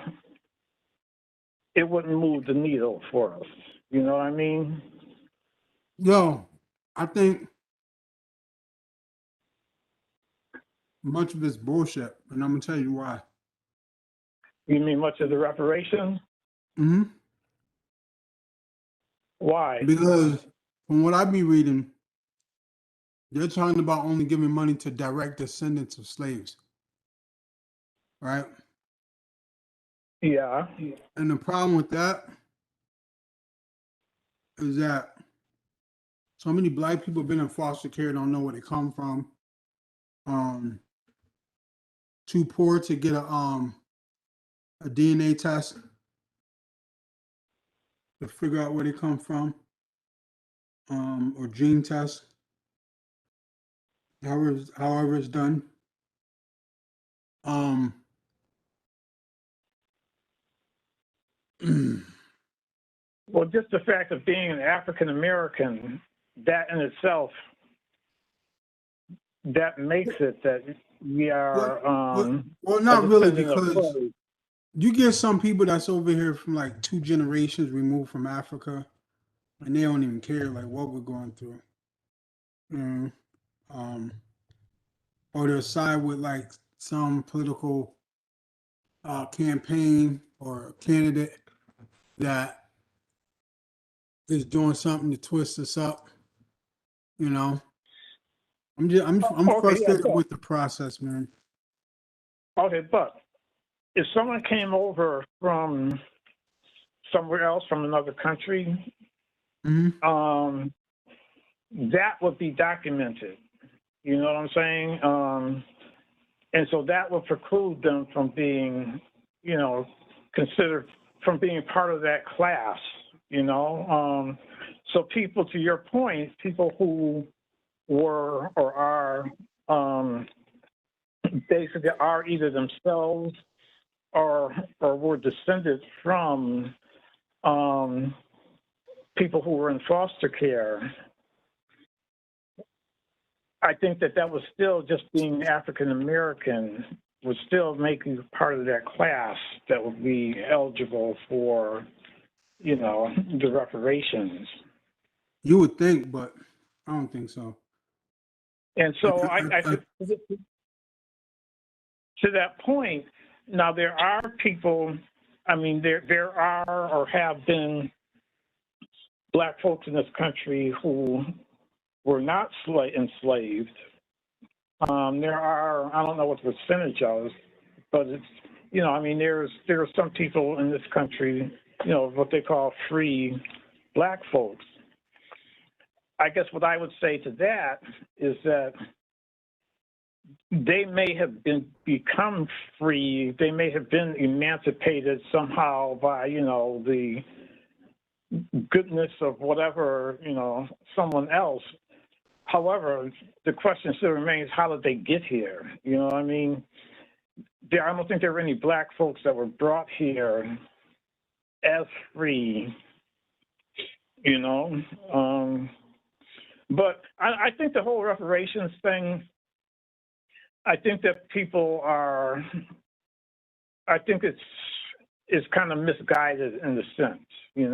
the needle for us. You know what I mean? Yo, I think much of it's bullshit, and I'm gonna tell you why. You mean much of the reparations? Hmm. Why? Because from what I be reading, they're talking about only giving money to direct descendants of slaves, right? Yeah. And the problem with that is that so many Black people have been in foster care, don't know where they come from. Too poor to get a DNA test to figure out where they come from, or gene test, however it's done. Um, Well, just the fact of being an African American, that in itself, that makes it that we are well, a not really, descendant of because slaves. you get some people that's over here from like 2 generations removed from Africa, and they don't even care like what we're going through. Mm, um, or they'll side with like some political campaign or candidate that is doing something to twist us up. You know, I'm Okay, yeah, frustrated with the process, man. okay, but if someone came over from somewhere else, from another country, Hmm. that would be documented. You know what I'm saying? And so that would preclude them from being, considered from being part of that class. So people, to your point, people who were or are basically are either themselves or were descended from people who were in foster care. I think that was still, just being African American would still make you part of that class that would be eligible for, the reparations. You would think, but I don't think so. And so I I, to that point, now there are people, there are or have been Black folks in this country who were not enslaved. There are, I don't know what the percentage of, but it's, there are some people in this country, what they call free Black folks. I guess what I would say to that is that they may have become free. They may have been emancipated somehow by, the goodness of whatever, someone else. However, the question still remains, how did they get here? You know what I mean? I don't think there were any black folks that were brought here as free, But I think the whole reparations thing, I think that people are, I think it's kind of misguided in the sense, and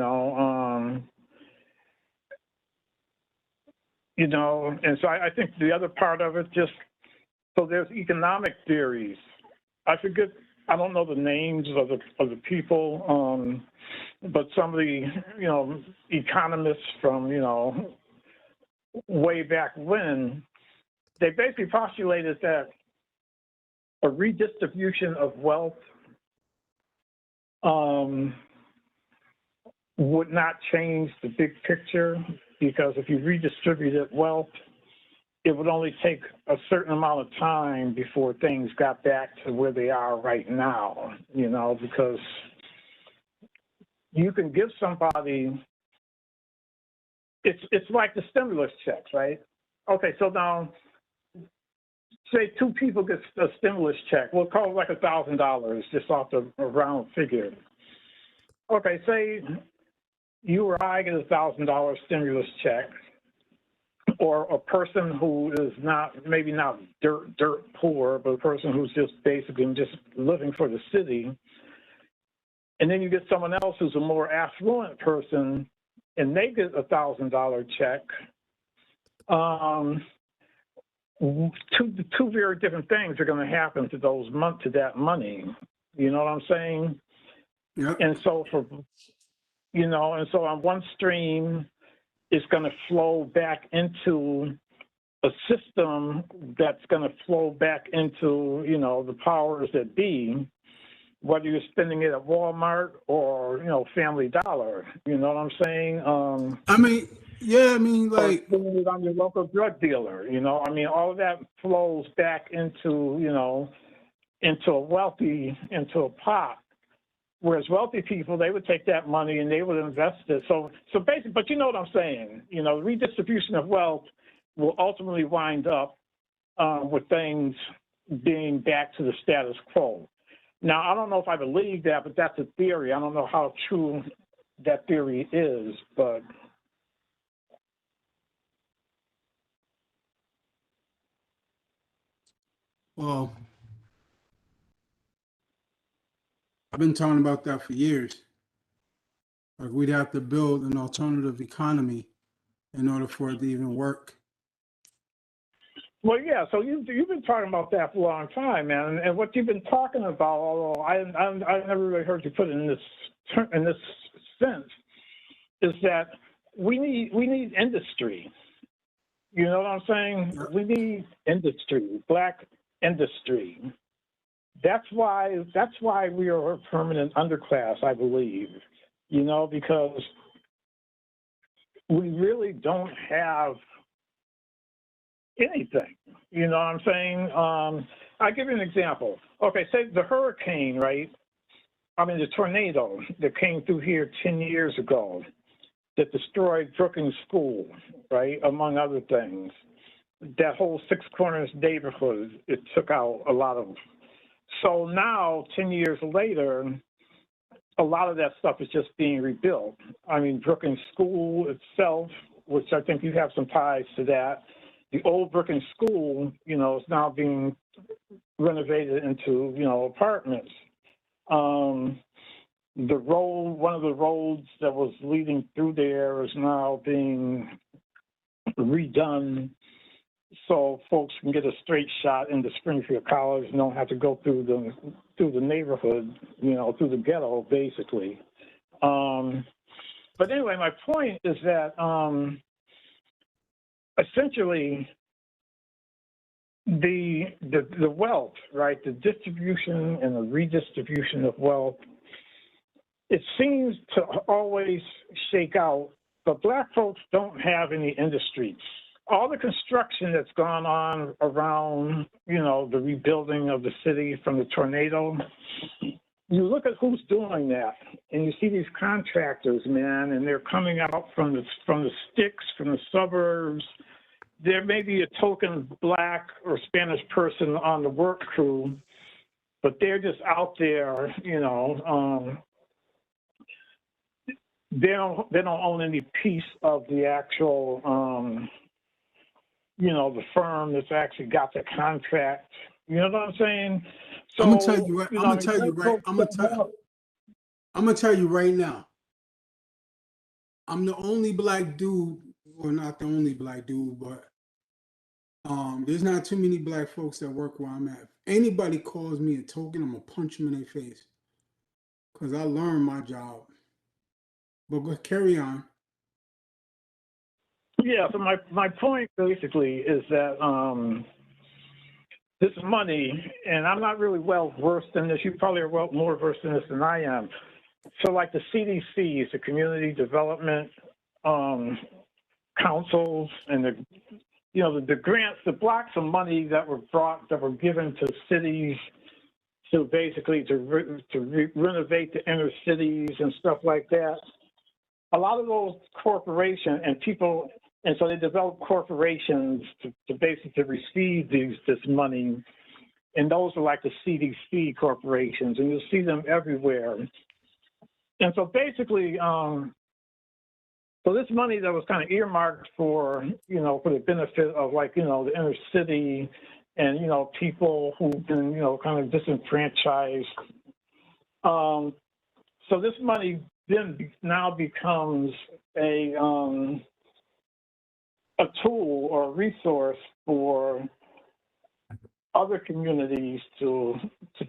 so I think the other part of it so there's economic theories. I don't know the names of the people, but some of the, economists from, way back when, they basically postulated that a redistribution of wealth would not change the big picture, because if you redistributed wealth, it would only take a certain amount of time before things got back to where they are right now, because you can give somebody, it's like the stimulus checks, right? Okay, so now, say two people get a stimulus check. We'll call it like $1,000, just off the round figure. Okay, say you or I get a $1,000 stimulus check, or a person who is maybe not dirt poor, but a person who's just basically just living for the city. And then you get someone else who's a more affluent person, and they get a $1,000 check. Two very different things are going to happen to that money. You know what I'm saying? Yeah. And so on one stream, it's going to flow back into a system that's going to flow back into, the powers that be, whether you're spending it at Walmart or, Family Dollar. You know what I'm saying? Like, or spending it on your local drug dealer. All of that flows back into, into a pot. Whereas wealthy people, they would take that money and they would invest it. So basically, but you know what I'm saying? Redistribution of wealth will ultimately wind up with things being back to the status quo. Now, I don't know if I believe that, but that's a theory. I don't know how true that theory is, but. Well, I've been talking about that for years. Like, we'd have to build an alternative economy in order for it to even work. Well, yeah. So you've been talking about that for a long time, man. And what you've been talking about, although I never really heard you put it in this sense, is that we need industry. You know what I'm saying? Yeah. We need industry, black industry. That's why we are a permanent underclass, I believe. Because we really don't have anything. You know what I'm saying? I'll give you an example. Okay, say the hurricane, right? The tornado that came through here 10 years ago that destroyed Brookings School, right, among other things. That whole Six Corners neighborhood, it took out a lot of. So now, 10 years later, a lot of that stuff is just being rebuilt. Brookings School itself, which I think you have some ties to that, the old Brookings School, is now being renovated into, apartments. One of the roads that was leading through there is now being redone, so folks can get a straight shot into Springfield College and don't have to go through the neighborhood, through the ghetto, basically. But anyway, my point is that essentially the wealth, right, the distribution and the redistribution of wealth, it seems to always shake out, but black folks don't have any industry. All the construction that's gone on around, the rebuilding of the city from the tornado, you look at who's doing that, and you see these contractors, man, and they're coming out from the sticks, from the suburbs. There may be a token Black or Spanish person on the work crew, but they're just out there, you know. They don't own any piece of the actual, you know, the firm that's actually got the contract. You know what I'm saying? So, I'm gonna tell you right. you I'm know, gonna tell you right. I'm gonna tell you right now. I'm the only Black dude, or not the only Black dude, but there's not too many Black folks that work where I'm at. If anybody calls me a token, I'm gonna punch them in their face, because I learned my job. But go carry on. Yeah, so my point basically is that this money, and I'm not really well versed in this. You probably are more versed in this than I am. So like the CDCs, the community development councils, and the grants, the blocks of money that were given to cities to basically renovate the inner cities and stuff like that. A lot of those corporations and people, and so they develop corporations to basically receive this money, and those are like the CDC corporations, and you'll see them everywhere. And so basically, so this money that was kind of earmarked for, you know, for the benefit of, like, you know, the inner city and, you know, people who've been, you know, kind of disenfranchised. So this money then now becomes a tool or a resource for other communities to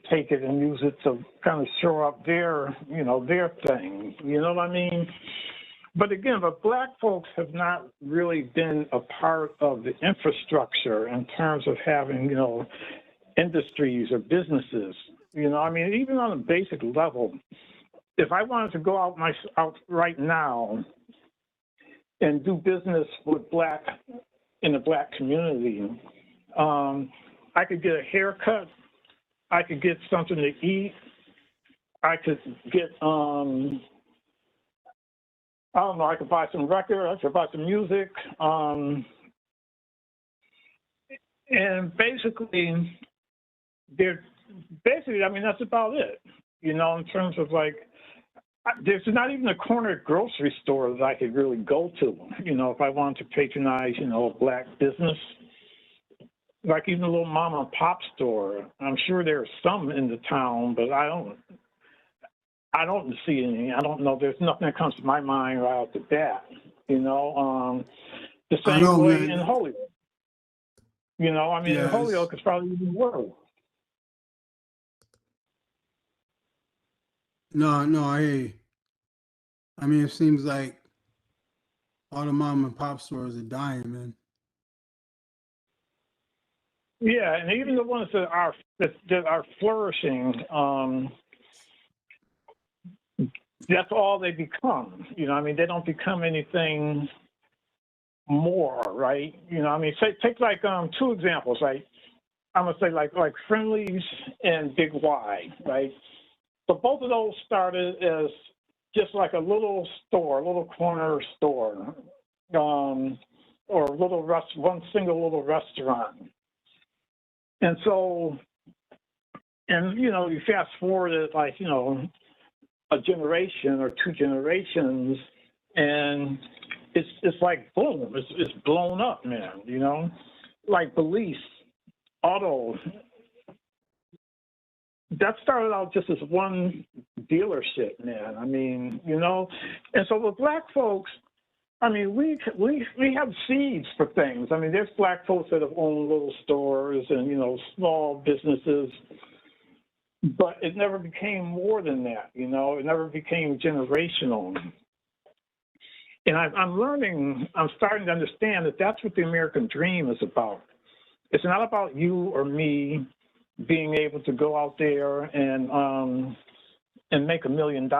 take it and use it to kind of shore up their, you know, their thing. You know what I mean? But again, but Black folks have not really been a part of the infrastructure in terms of having, you know, industries or businesses. You know, I mean, even on a basic level, if I wanted to go out right now and do business with in the Black community, I could get a haircut, I could get something to eat, I could get I don't know, I could buy some records, I could buy some music, and basically, I mean, that's about it, you know, in terms of, like, there's not even a corner grocery store that I could really go to, you know, if I wanted to patronize, you know, a Black business. Like even a little mom and pop store. I'm sure there's some in the town, but I don't see any. I don't know. There's nothing that comes to my mind right off the bat, you know. The same way man. In Holyoke. You know, I mean, yes. In Holyoke, it's probably even worse. No, I hear you. I mean, it seems like all the mom and pop stores are dying, man. Yeah, and even the ones that are flourishing, that's all they become. You know, I mean, they don't become anything more, right? You know, I mean, take like two examples, right? I'm gonna say like Friendly's and Big Y, right? So both of those started as just like a little store, a little corner store, or one single little restaurant. And so, and, you know, you fast forward it like, you know, a generation or two generations, and it's like, boom, it's blown up, man, you know? Like Belize, Auto, that started out just as one dealership, man. I mean, you know? And so with Black folks, I mean, we have seeds for things. I mean, there's Black folks that have owned little stores and, you know, small businesses, but it never became more than that, you know? It never became generational. And I'm starting to understand that that's what the American dream is about. It's not about you or me being able to go out there and make $1 million,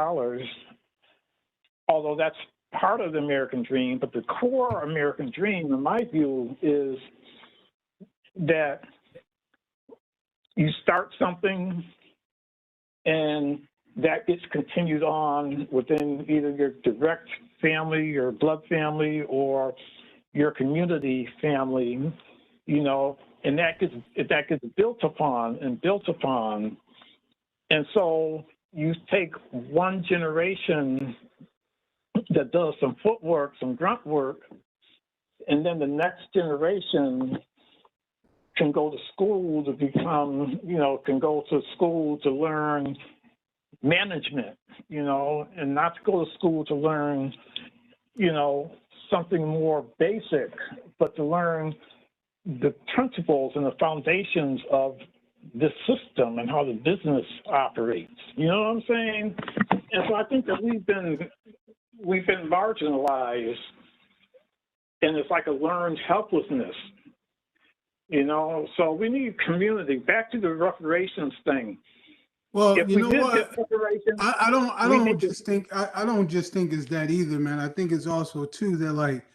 although that's part of the American dream, but the core American dream, in my view, is that you start something and that gets continued on within either your direct family, your blood family, or your community family, and that gets built upon and built upon. And so you take one generation that does some footwork, some grunt work, and then the next generation can go to school to become, can go to school to learn management, and not to go to school to learn, something more basic, but to learn the principles and the foundations of this system and how the business operates. You know what I'm saying? And so I think that we've been marginalized, and it's like a learned helplessness. So we need community. Back to the reparations thing. Well, if you know what? I don't just think it's that either, man. I think it's also too that like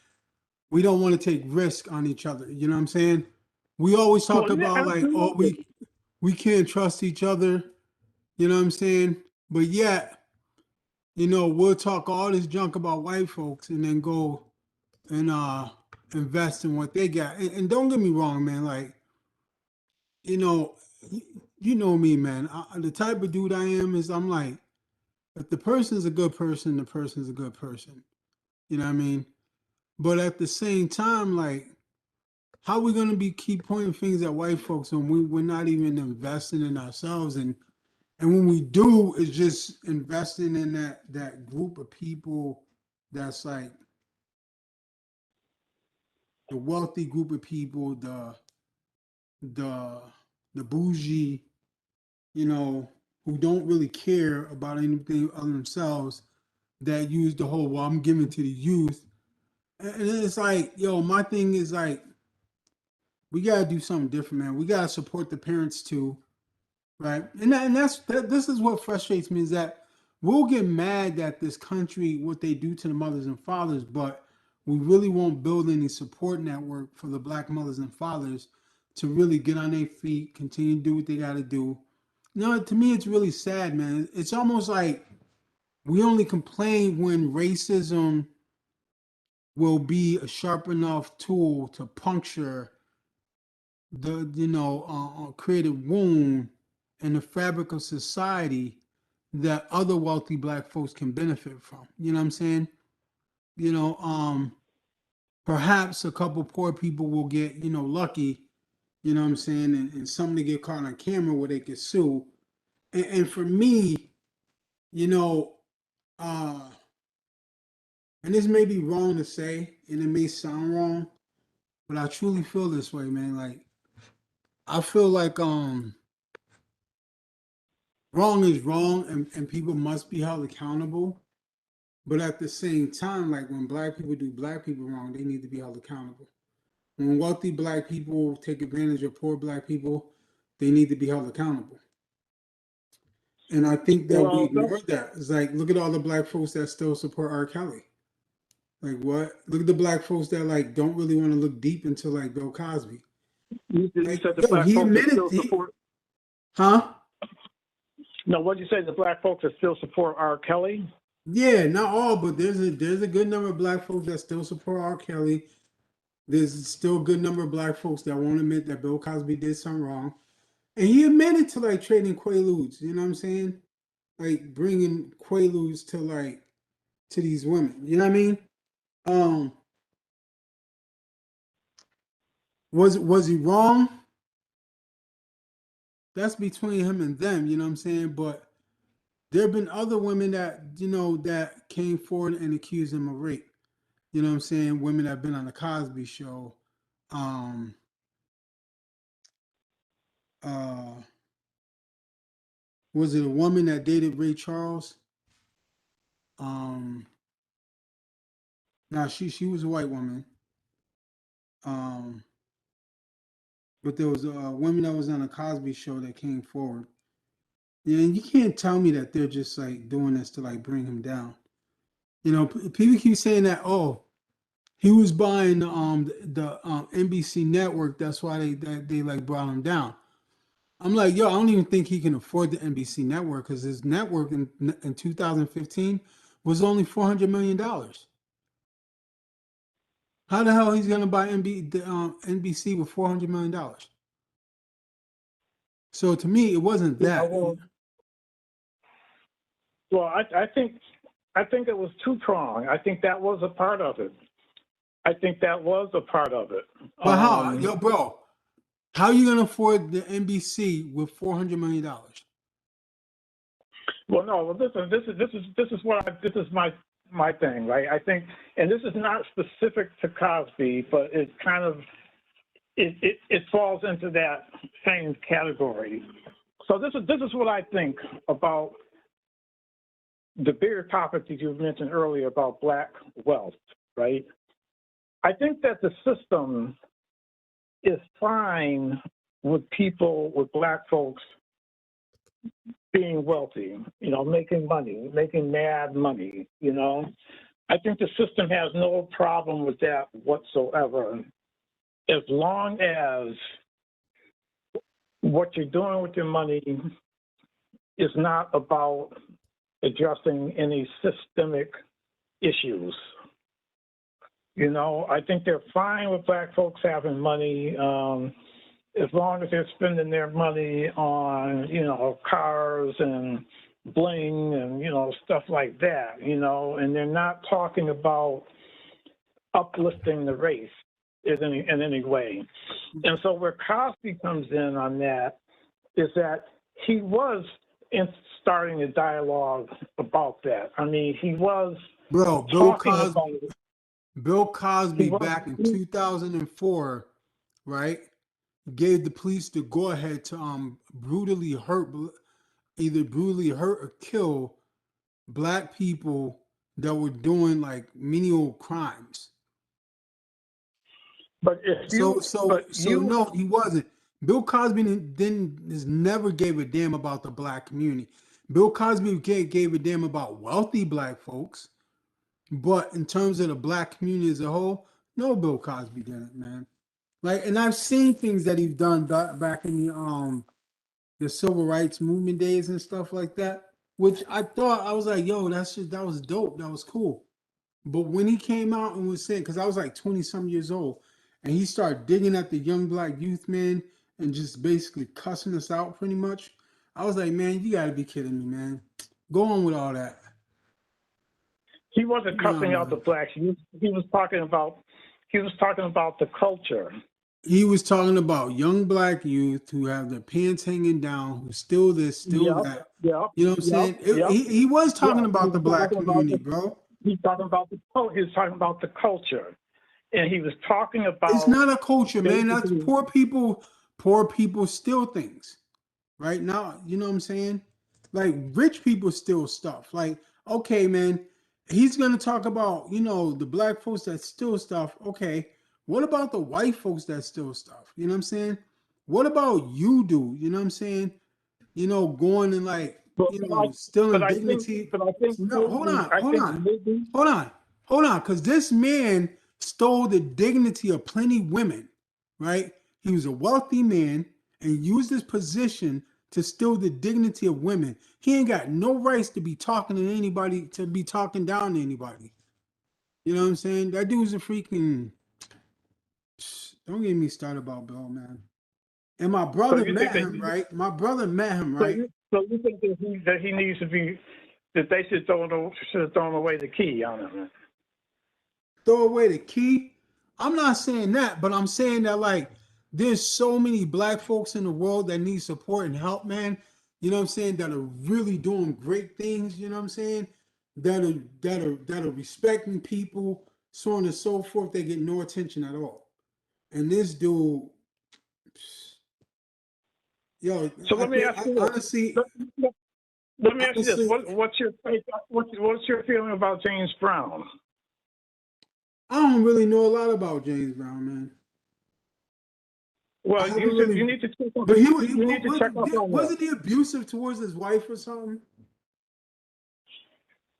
we don't want to take risk on each other. You know what I'm saying? We always talk about like, oh, we can't trust each other. You know what I'm saying? But yet, we'll talk all this junk about white folks and then go and invest in what they got. And don't get me wrong, man. Like, you know, you know me, man. The type of dude I am is I'm like, if the person's a good person, the person's a good person. You know what I mean? But at the same time, like, how are we gonna keep pointing fingers at white folks when we're not even investing in ourselves? And when we do, it's just investing in that group of people that's like the wealthy group of people, the bougie, who don't really care about anything other themselves, that use the whole, well, I'm giving to the youth. And it's like, yo, my thing is like, we gotta do something different, man. We gotta support the parents too, right? And this is what frustrates me, is that we'll get mad that this country, what they do to the mothers and fathers, but we really won't build any support network for the black mothers and fathers to really get on their feet, continue to do what they gotta do. To me, it's really sad, man. It's almost like we only complain when racism will be a sharp enough tool to puncture the create a wound in the fabric of society that other wealthy black folks can benefit from. You know what I'm saying? You know, perhaps a couple poor people will get, lucky, you know what I'm saying, and somebody get caught on camera where they could sue. And for me, you know, uh, and this may be wrong to say, and it may sound wrong, but I truly feel this way, man. Like, I feel like wrong is wrong, and people must be held accountable. But at the same time, like when black people do black people wrong, they need to be held accountable. When wealthy black people take advantage of poor black people, they need to be held accountable. And I think that we ignore that. It's like, look at all the black folks that still support R. Kelly. Like, what? Look at the black folks that like don't really want to look deep into like Bill Cosby. You said the black folks that still support. Huh? No, what did you say? The black folks that still support R. Kelly? Yeah, not all, but there's a good number of black folks that still support R. Kelly. There's still a good number of black folks that won't admit that Bill Cosby did something wrong. And he admitted to like trading Quaaludes, you know what I'm saying? Like bringing Quaaludes to these women, you know what I mean? Was he wrong? That's between him and them, you know what I'm saying? But there have been other women that, that came forward and accused him of rape. You know what I'm saying? Women that have been on the Cosby Show. Was it a woman that dated Ray Charles? Now she was a white woman. But there was a woman that was on a Cosby Show that came forward. Yeah, and you can't tell me that they're just like doing this to like bring him down. People keep saying that, oh, he was buying the NBC network. That's why they like brought him down. I'm like, yo, I don't even think he can afford the NBC network because his network in 2015 was only $400 million. How the hell he's gonna buy NBC with $400 million? So to me, it wasn't Yeah, that. well, I think it was two-pronged. I think that was a part of it. I think that was a part of it. But how, yo, bro? How you gonna afford the NBC with $400 million? Well, no, well, this is my thing, right? I think, and this is not specific to Cosby, but it kind of it falls into that same category. So this is what I think about the bigger topic that you mentioned earlier about Black wealth, right? I think that the system is fine with people, with Black folks being wealthy, you know, making money, making mad money, you know. I think the system has no problem with that whatsoever, as long as what you're doing with your money is not about addressing any systemic issues. You know, I think they're fine with Black folks having money, as long as they're spending their money on, you know, cars and bling and, you know, stuff like that, you know, and they're not talking about uplifting the race in any way. And so where Cosby comes in on that is that he was starting a dialogue about that. I mean, he was Bro, talking about it. Bill Cosby He was, back in 2004, right, gave the police the go ahead to either brutally hurt or kill Black people that were doing like menial crimes. but if you, but So you, no, he wasn't. Bill Cosby didn't just never gave a damn about the Black community. Bill Cosby gave a damn about wealthy Black folks, but in terms of the Black community as a whole, no, Bill Cosby didn't, man. Like, and I've seen things that he's done back in the civil rights movement days and stuff like that, which I was like, yo, that was dope, that was cool. But when he came out and was saying, because I was like 20 some years old, and he started digging at the young Black youth, man, and just basically cussing us out pretty much, I was like, man, you gotta be kidding me, man. Go on with all that. he wasn't Nah, cussing out the man. Blacks. He was talking about the culture. He was talking about young Black youth who have their pants hanging down, who still this, still Yep, that. yep, You know what I'm yep, saying? yep. He was talking Yeah, about the Black community, bro. he's talking about he was talking about the culture, and he was talking It's about not a culture, man. That's basically. poor people steal things. Right now, you know what I'm saying? Like rich people steal stuff. Like, okay, man, he's gonna talk about, the Black folks that steal stuff. Okay, what about the white folks that steal stuff? You know what I'm saying? What about you do? You know what I'm saying? Going and like, But, stealing dignity. but I think No, maybe I think maybe hold on, because this man stole the dignity of plenty women, right? He was a wealthy man and used his position to steal the dignity of women. He ain't got no rights to be talking to anybody, to be talking down to anybody. You know what I'm saying? That dude's a freaking. Don't get me started about Bill, man. And my so. brother You think met that him, right? My brother met him, right? so you think that he needs to be that they should should have thrown away the key on him. Throw away the key. I'm not saying that, but I'm saying that like there's so many Black folks in the world that need support and help, man. You know what I'm saying? That are really doing great things. You know what I'm saying? That are respecting people, so on and so forth. They get no attention at all. And this dude, yo, So let me ask you this. Let me ask you this. honestly, What's your what's your feeling about James Brown? I don't really know a lot about James Brown, man. I Well, haven't really. you need to check up. But You need to check up on that. wasn't he abusive towards his wife or something?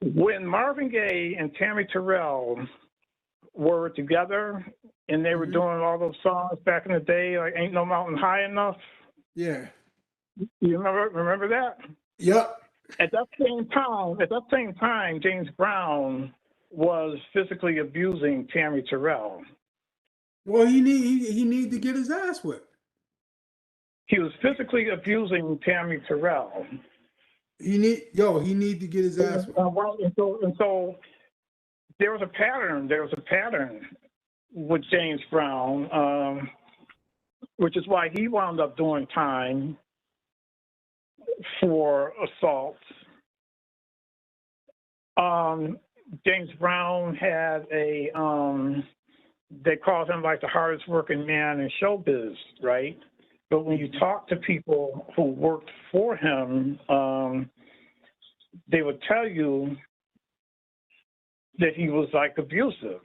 When Marvin Gaye and Tammy Terrell were together and they were Hmm. doing all those songs back in the day, like "Ain't No Mountain High Enough," Yeah. You remember that? Yep. At that same time, James Brown was physically abusing Tammy Terrell. Well, he need to get his ass whipped. He was physically abusing Tammy Terrell. He need to get his ass whipped. And so there was a pattern. There was a pattern with James Brown, which is why he wound up doing time for assault. James Brown had a, they called him like the hardest working man in showbiz, right? But when you talk to people who worked for him, they would tell you that he was like abusive.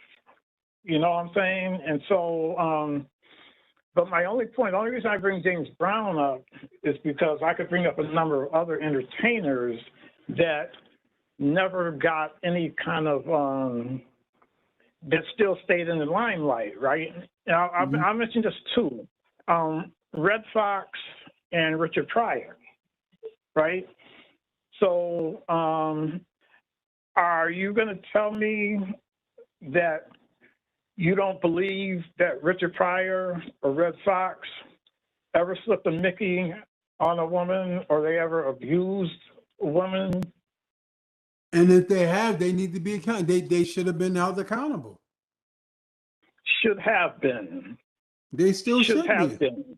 You know what I'm saying? And so, but my only reason I bring James Brown up is because I could bring up a number of other entertainers that never got any kind of, that still stayed in the limelight, right? Now, I'll mention just two, Red Fox and Richard Pryor, right? So are you going to tell me that you don't believe that Richard Pryor or Red Fox ever slipped a Mickey on a woman or they ever abused a woman? And if they have, they need to be accountable. They should have been held accountable. Should have been. They still should have be. Been.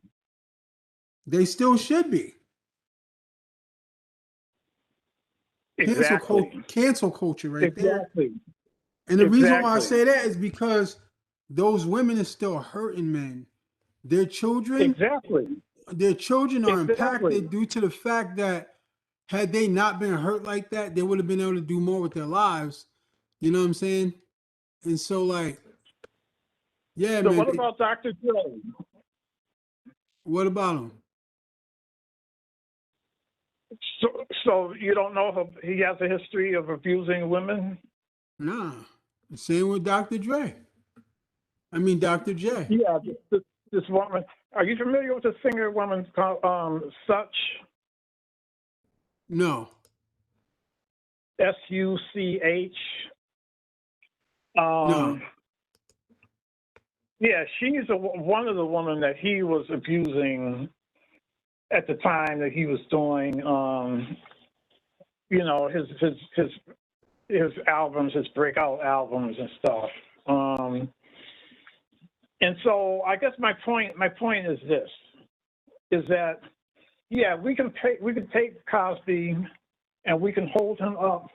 They still should be. Exactly. Cancel culture right there. Exactly. And the reason why I say that is because those women are still hurting men. Their children, their children are impacted due to the fact that had they not been hurt like that, they would have been able to do more with their lives. You know what I'm saying? And so, like, yeah, so man. What about Dr. Dre? What about him? So you don't know if he has a history of abusing women? Nah. Same with Dr. Dre. I mean, Dr. J. Yeah, this woman. Are you familiar with the singer woman called Such? No. SUCH. No. Yeah, she's one of the women that he was abusing at the time that he was doing, you know, his albums, his breakout albums and stuff. And so I guess my point is this: is that yeah, we can take Cosby and we can hold him up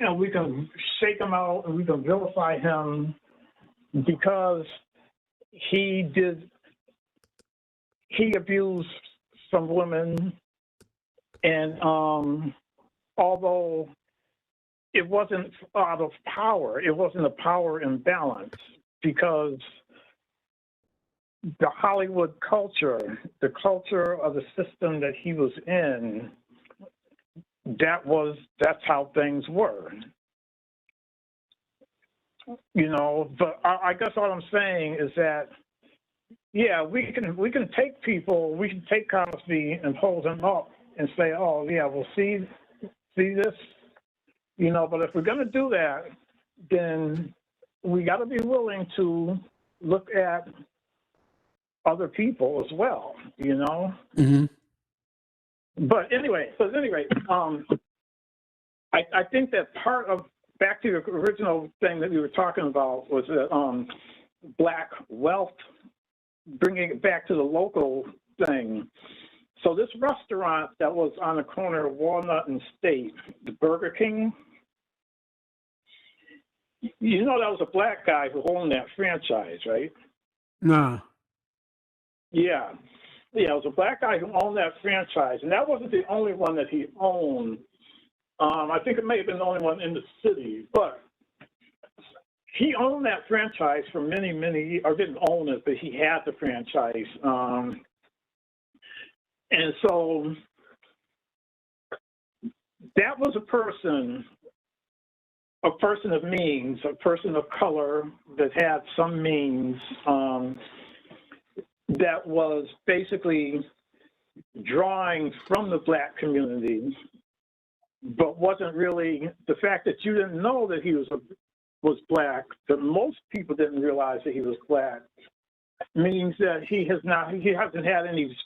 and we can shake him out and we can vilify him because he abused some women, and although it wasn't out of power, it wasn't a power imbalance, because the Hollywood culture, the culture of the system that he was in, that's how things were. You know, but I guess what I'm saying is that, yeah, we can take people, we can take Cosby and hold him up and say, oh yeah, well see this, you know. But if we're going to do that, then we got to be willing to look at other people as well, you know. Mm-hmm. But anyway, I think that part of, back to the original thing that we were talking about, was that Black wealth, bringing it back to the local thing. So this restaurant that was on the corner of Walnut and State, the Burger King, you know that was a black guy who owned that franchise, right? Nah. Yeah. Yeah, it was a black guy who owned that franchise, and that wasn't the only one that he owned. I think it may have been the only one in the city, but he owned that franchise for many, many, or didn't own it, but he had the franchise. And so that was a person of means, a person of color that had some means, that was basically drawing from the Black community, but wasn't really the fact that you didn't know that he was Black, that most people didn't realize that he was Black, means that he hasn't had any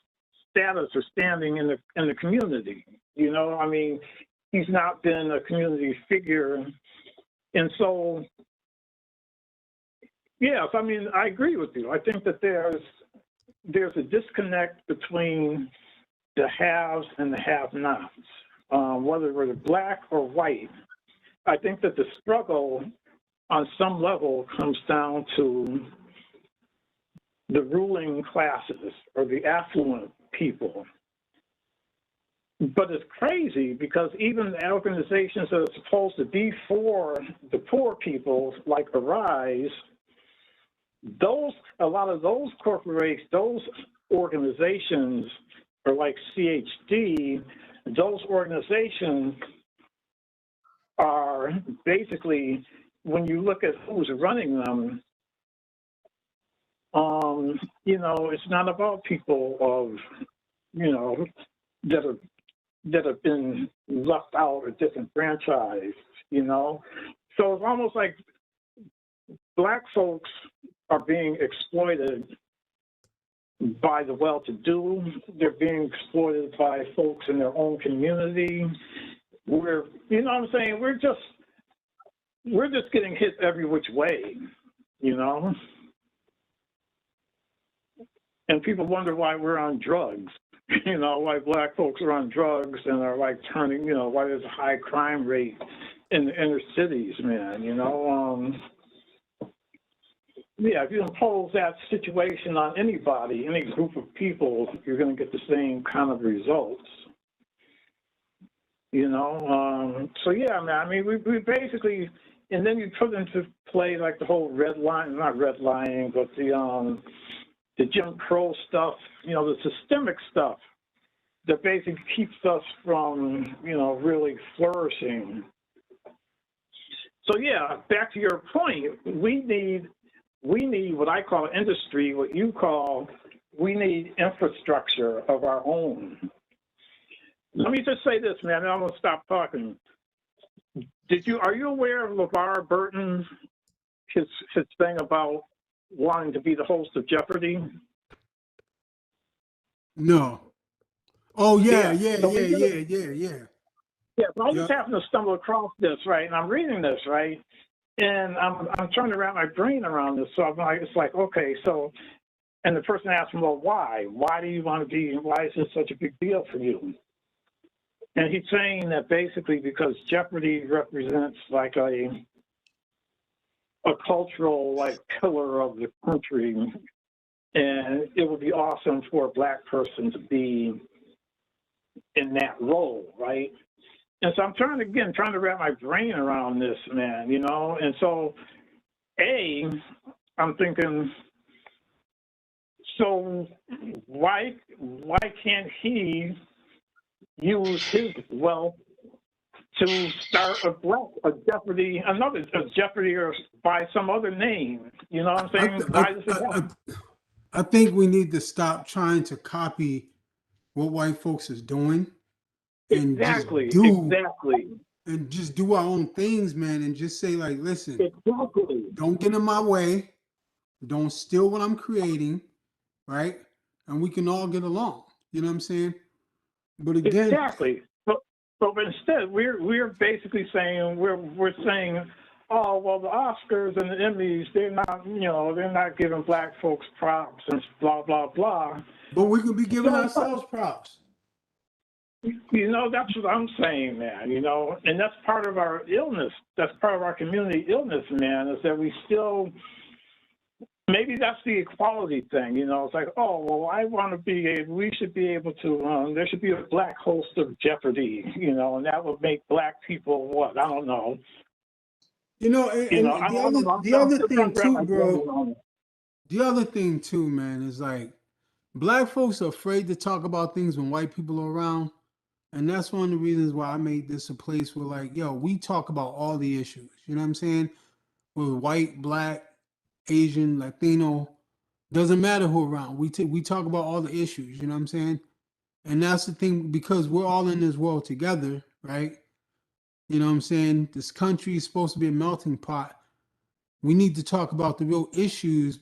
status or standing in the community. You know, I mean, he's not been a community figure, and so yes, I mean, I agree with you. I think that there's a disconnect between the haves and the have-nots, whether we're Black or white. I think that the struggle on some level comes down to the ruling classes or the affluent people. But it's crazy because even the organizations that are supposed to be for the poor people, like Arise, a lot of those corporations, those organizations are like CHD. Those organizations are basically, when you look at who's running them, you know, it's not about people of, you know, that have been left out or disenfranchised, you know. So it's almost like Black folks are being exploited by the well-to-do. They're being exploited by folks in their own community. You know what I'm saying? We're just getting hit every which way, you know. And people wonder why we're on drugs, you know, why Black folks are on drugs and are like turning, you know, why there's a high crime rate in the inner cities, man, you know. Yeah, if you impose that situation on anybody, any group of people, you're going to get the same kind of results. You know, so yeah, man, I mean, we basically, and then you put into play like the whole not redlining, but the Jim Crow stuff, you know, the systemic stuff that basically keeps us from, you know, really flourishing. So yeah, back to your point, we need what I call industry, what you call, we need infrastructure of our own. Let me just say this, man, and I'm gonna stop talking. Are you aware of LeVar Burton, his thing about wanting to be the host of Jeopardy? No. Oh yeah. Yeah, so I just Yep. happened to stumble across this, right? And I'm reading this, right? And I'm trying to wrap my brain around this. So it's like, okay, so, and the person asked him, well, why? Why do you want to be, why is this such a big deal for you? And he's saying that basically because Jeopardy represents like a cultural like pillar of the country, and it would be awesome for a Black person to be in that role, right? And so I'm trying to wrap my brain around this, man, you know? And so, I'm thinking, so why can't he use his wealth to start a Jeopardy, a Jeopardy or by some other name? You know what I'm saying? Why does it happen? I think we need to stop trying to copy what white folks is doing and Exactly. just do our own things, man, and just say like, listen, Exactly. don't get in my way, don't steal what I'm creating, right? And we can all get along. You know what I'm saying? But again, Exactly. But instead, we're basically saying we're saying, oh well, the Oscars and the Emmys, they're not giving Black folks props and blah blah blah. but we could be giving ourselves props. You know, that's what I'm saying, man. You know, and that's part of our illness. That's part of our community illness, man. Is that we still. Maybe that's the equality thing, you know. It's like, oh, well, we should be able to, there should be a Black host of Jeopardy, you know, and that would make Black people what? I don't know. You know, the other thing too, bro. The other thing too, man, is like Black folks are afraid to talk about things when white people are around. And that's one of the reasons why I made this a place where, like, yo, we talk about all the issues. You know what I'm saying? With white, Black, Asian, Latino, doesn't matter who around. We talk about all the issues. You know what I'm saying? And that's the thing, because we're all in this world together, right? You know what I'm saying? This country is supposed to be a melting pot. We need to talk about the real issues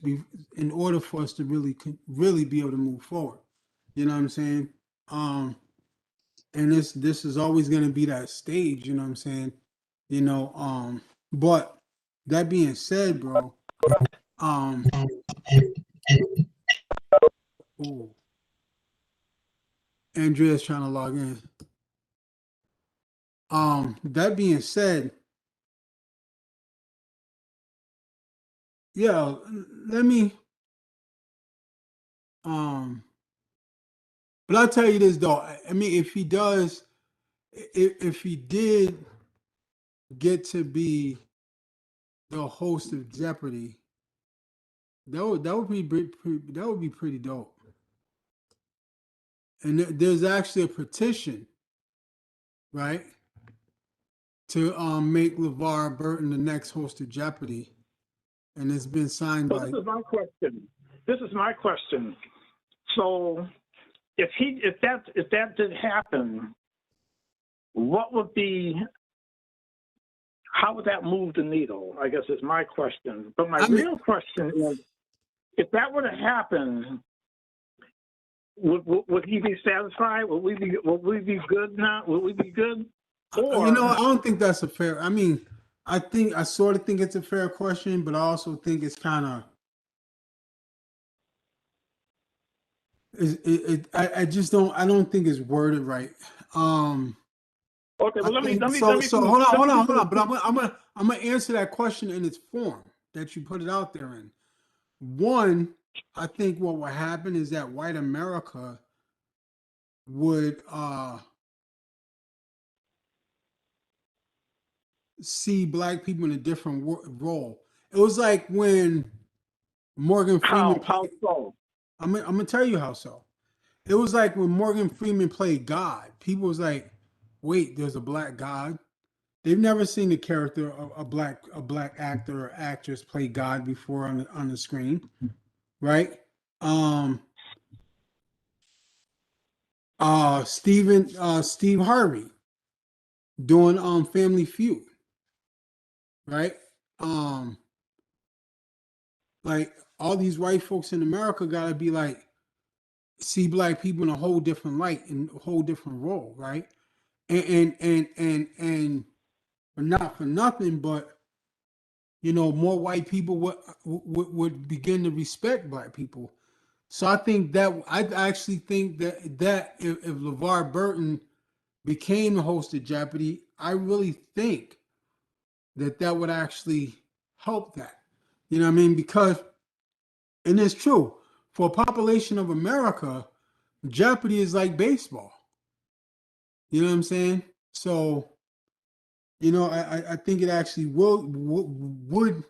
in order for us to really be able to move forward. You know what I'm saying? Um, and this is always going to be that stage. You know what I'm saying? You know, but that being said, bro, um, ooh, Andrea's trying to log in. That being said, yeah, let me, um, but I'll tell you this though. I mean, if he did get to be the host of Jeopardy, that would be that would be pretty dope. And there's actually a petition, right, to make LeVar Burton the next host of Jeopardy, and it's been signed So by. this is my question. So if that did happen, what would be, how would that move the needle? I guess is my question. But my I mean, real question is, if that were to happen, would he be satisfied? Would we be good now? Would we be good? you know, Or I don't think that's a fair. I mean, I sort of think it's a fair question, but I also think it's kind of. I just don't. I don't think it's worded right. Um, okay, I well think let so. me So hold on, let hold me on, hold on. But I'm gonna answer that question in its form that you put it out there in. One, I think what would happen is that white America would see black people in a different role. It was like when Morgan Freeman how played. so? I'm gonna tell you how so. It was like when Morgan Freeman played God. People was like, "Wait, there's a black God." They've never seen the character of a black actor or actress play God before on the screen, right? Um, Steve Harvey doing Family Feud, right? Um, like all these white folks in America gotta be like see black people in a whole different light, in a whole different role, right? And not for nothing, but more white people would begin to respect black people. So I actually think that if LeVar Burton became the host of Jeopardy, I really think that would actually help that. You know what I mean? Because, and it's true, for a population of America, Jeopardy is like baseball. You know what I'm saying? So, I think it actually would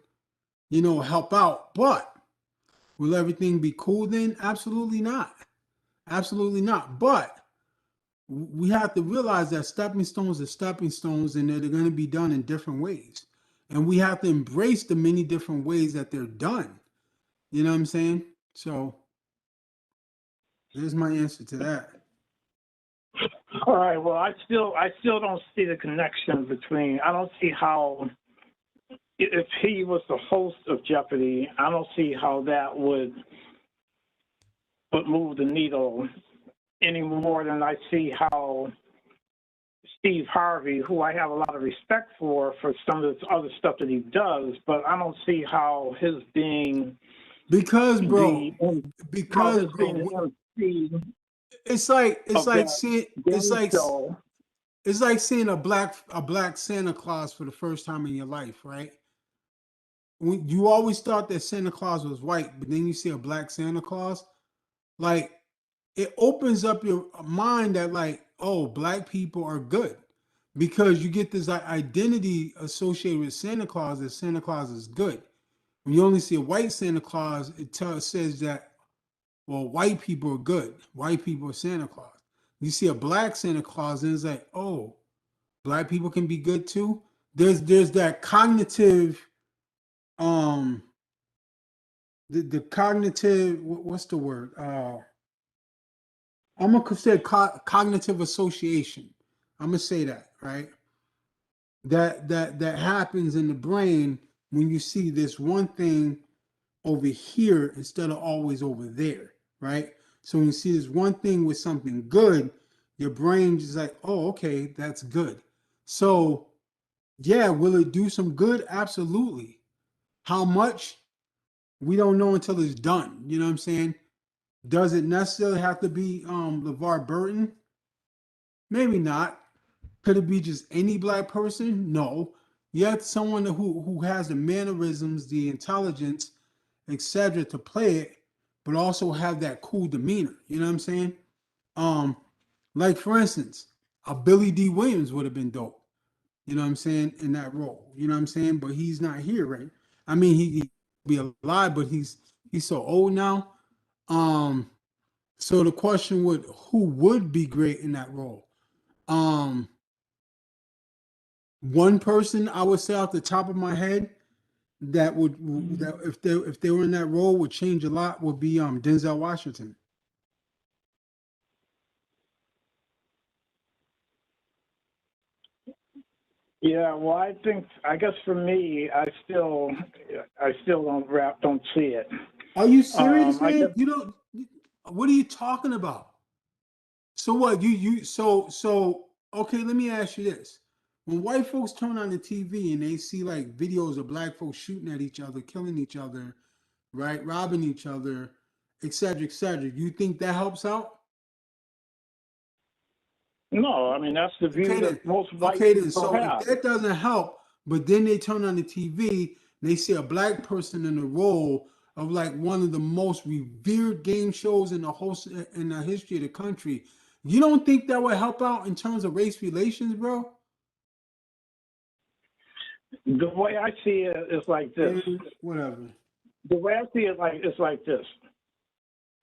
help out. But will everything be cool then? Absolutely not. Absolutely not. But we have to realize that stepping stones are stepping stones, and they're going to be done in different ways. And we have to embrace the many different ways that they're done. You know what I'm saying? So there's my answer to that. All right. Well, I still don't see the connection between. I don't see how, if he was the host of Jeopardy, I don't see how that would move the needle any more than I see how Steve Harvey, who I have a lot of respect for some of the other stuff that he does, but I don't see how his being Because, the bro, how because, his bro, being an MC it's of like that seeing game show. it's like seeing a black Santa Claus for the first time in your life, right? When you always thought that Santa Claus was white, but then you see a black Santa Claus, like it opens up your mind that like, oh, black people are good, because you get this identity associated with Santa Claus, that Santa Claus is good. When you only see a white Santa Claus, says that, well, white people are good. White people are Santa Claus. You see a black Santa Claus, and it's like, oh, black people can be good too. There's that cognitive, um, the cognitive, what's the word? I'm gonna say cognitive association. I'm gonna say that, right? That happens in the brain when you see this one thing over here instead of always over there, right? So when you see this one thing with something good, your brain just like, oh, okay, that's good. So yeah, will it do some good? Absolutely. How much? We don't know until it's done. You know what I'm saying? Does it necessarily have to be LeVar Burton? Maybe not. Could it be just any black person? No. Yet someone who has the mannerisms, the intelligence, etc. to play it, but also have that cool demeanor. You know what I'm saying? Um, like for instance, a Billy D. Williams would have been dope. You know what I'm saying, in that role. You know what I'm saying? But he's not here, right? I mean, he be alive, but he's so old now. Um, so the question would, who would be great in that role? Um, One person I would say off the top of my head that would that if they were in that role would change a lot would be Denzel Washington. Yeah, well, I guess for me, I still don't see it. Are you serious, I guess man? You don't. What are you talking about? So what? So okay. Let me ask you this: when white folks turn on the TV and they see like videos of black folks shooting at each other, killing each other, right, robbing each other, etc., you think that helps out? no. I mean, that's the view Okay then. that most white Okay then. people So if have. that doesn't help, but then they turn on the TV, and they see a black person in the role of like one of the most revered game shows in the history of the country. You don't think that would help out in terms of race relations, bro? The way I see it is like this. Man, whatever. The way I see it is like this.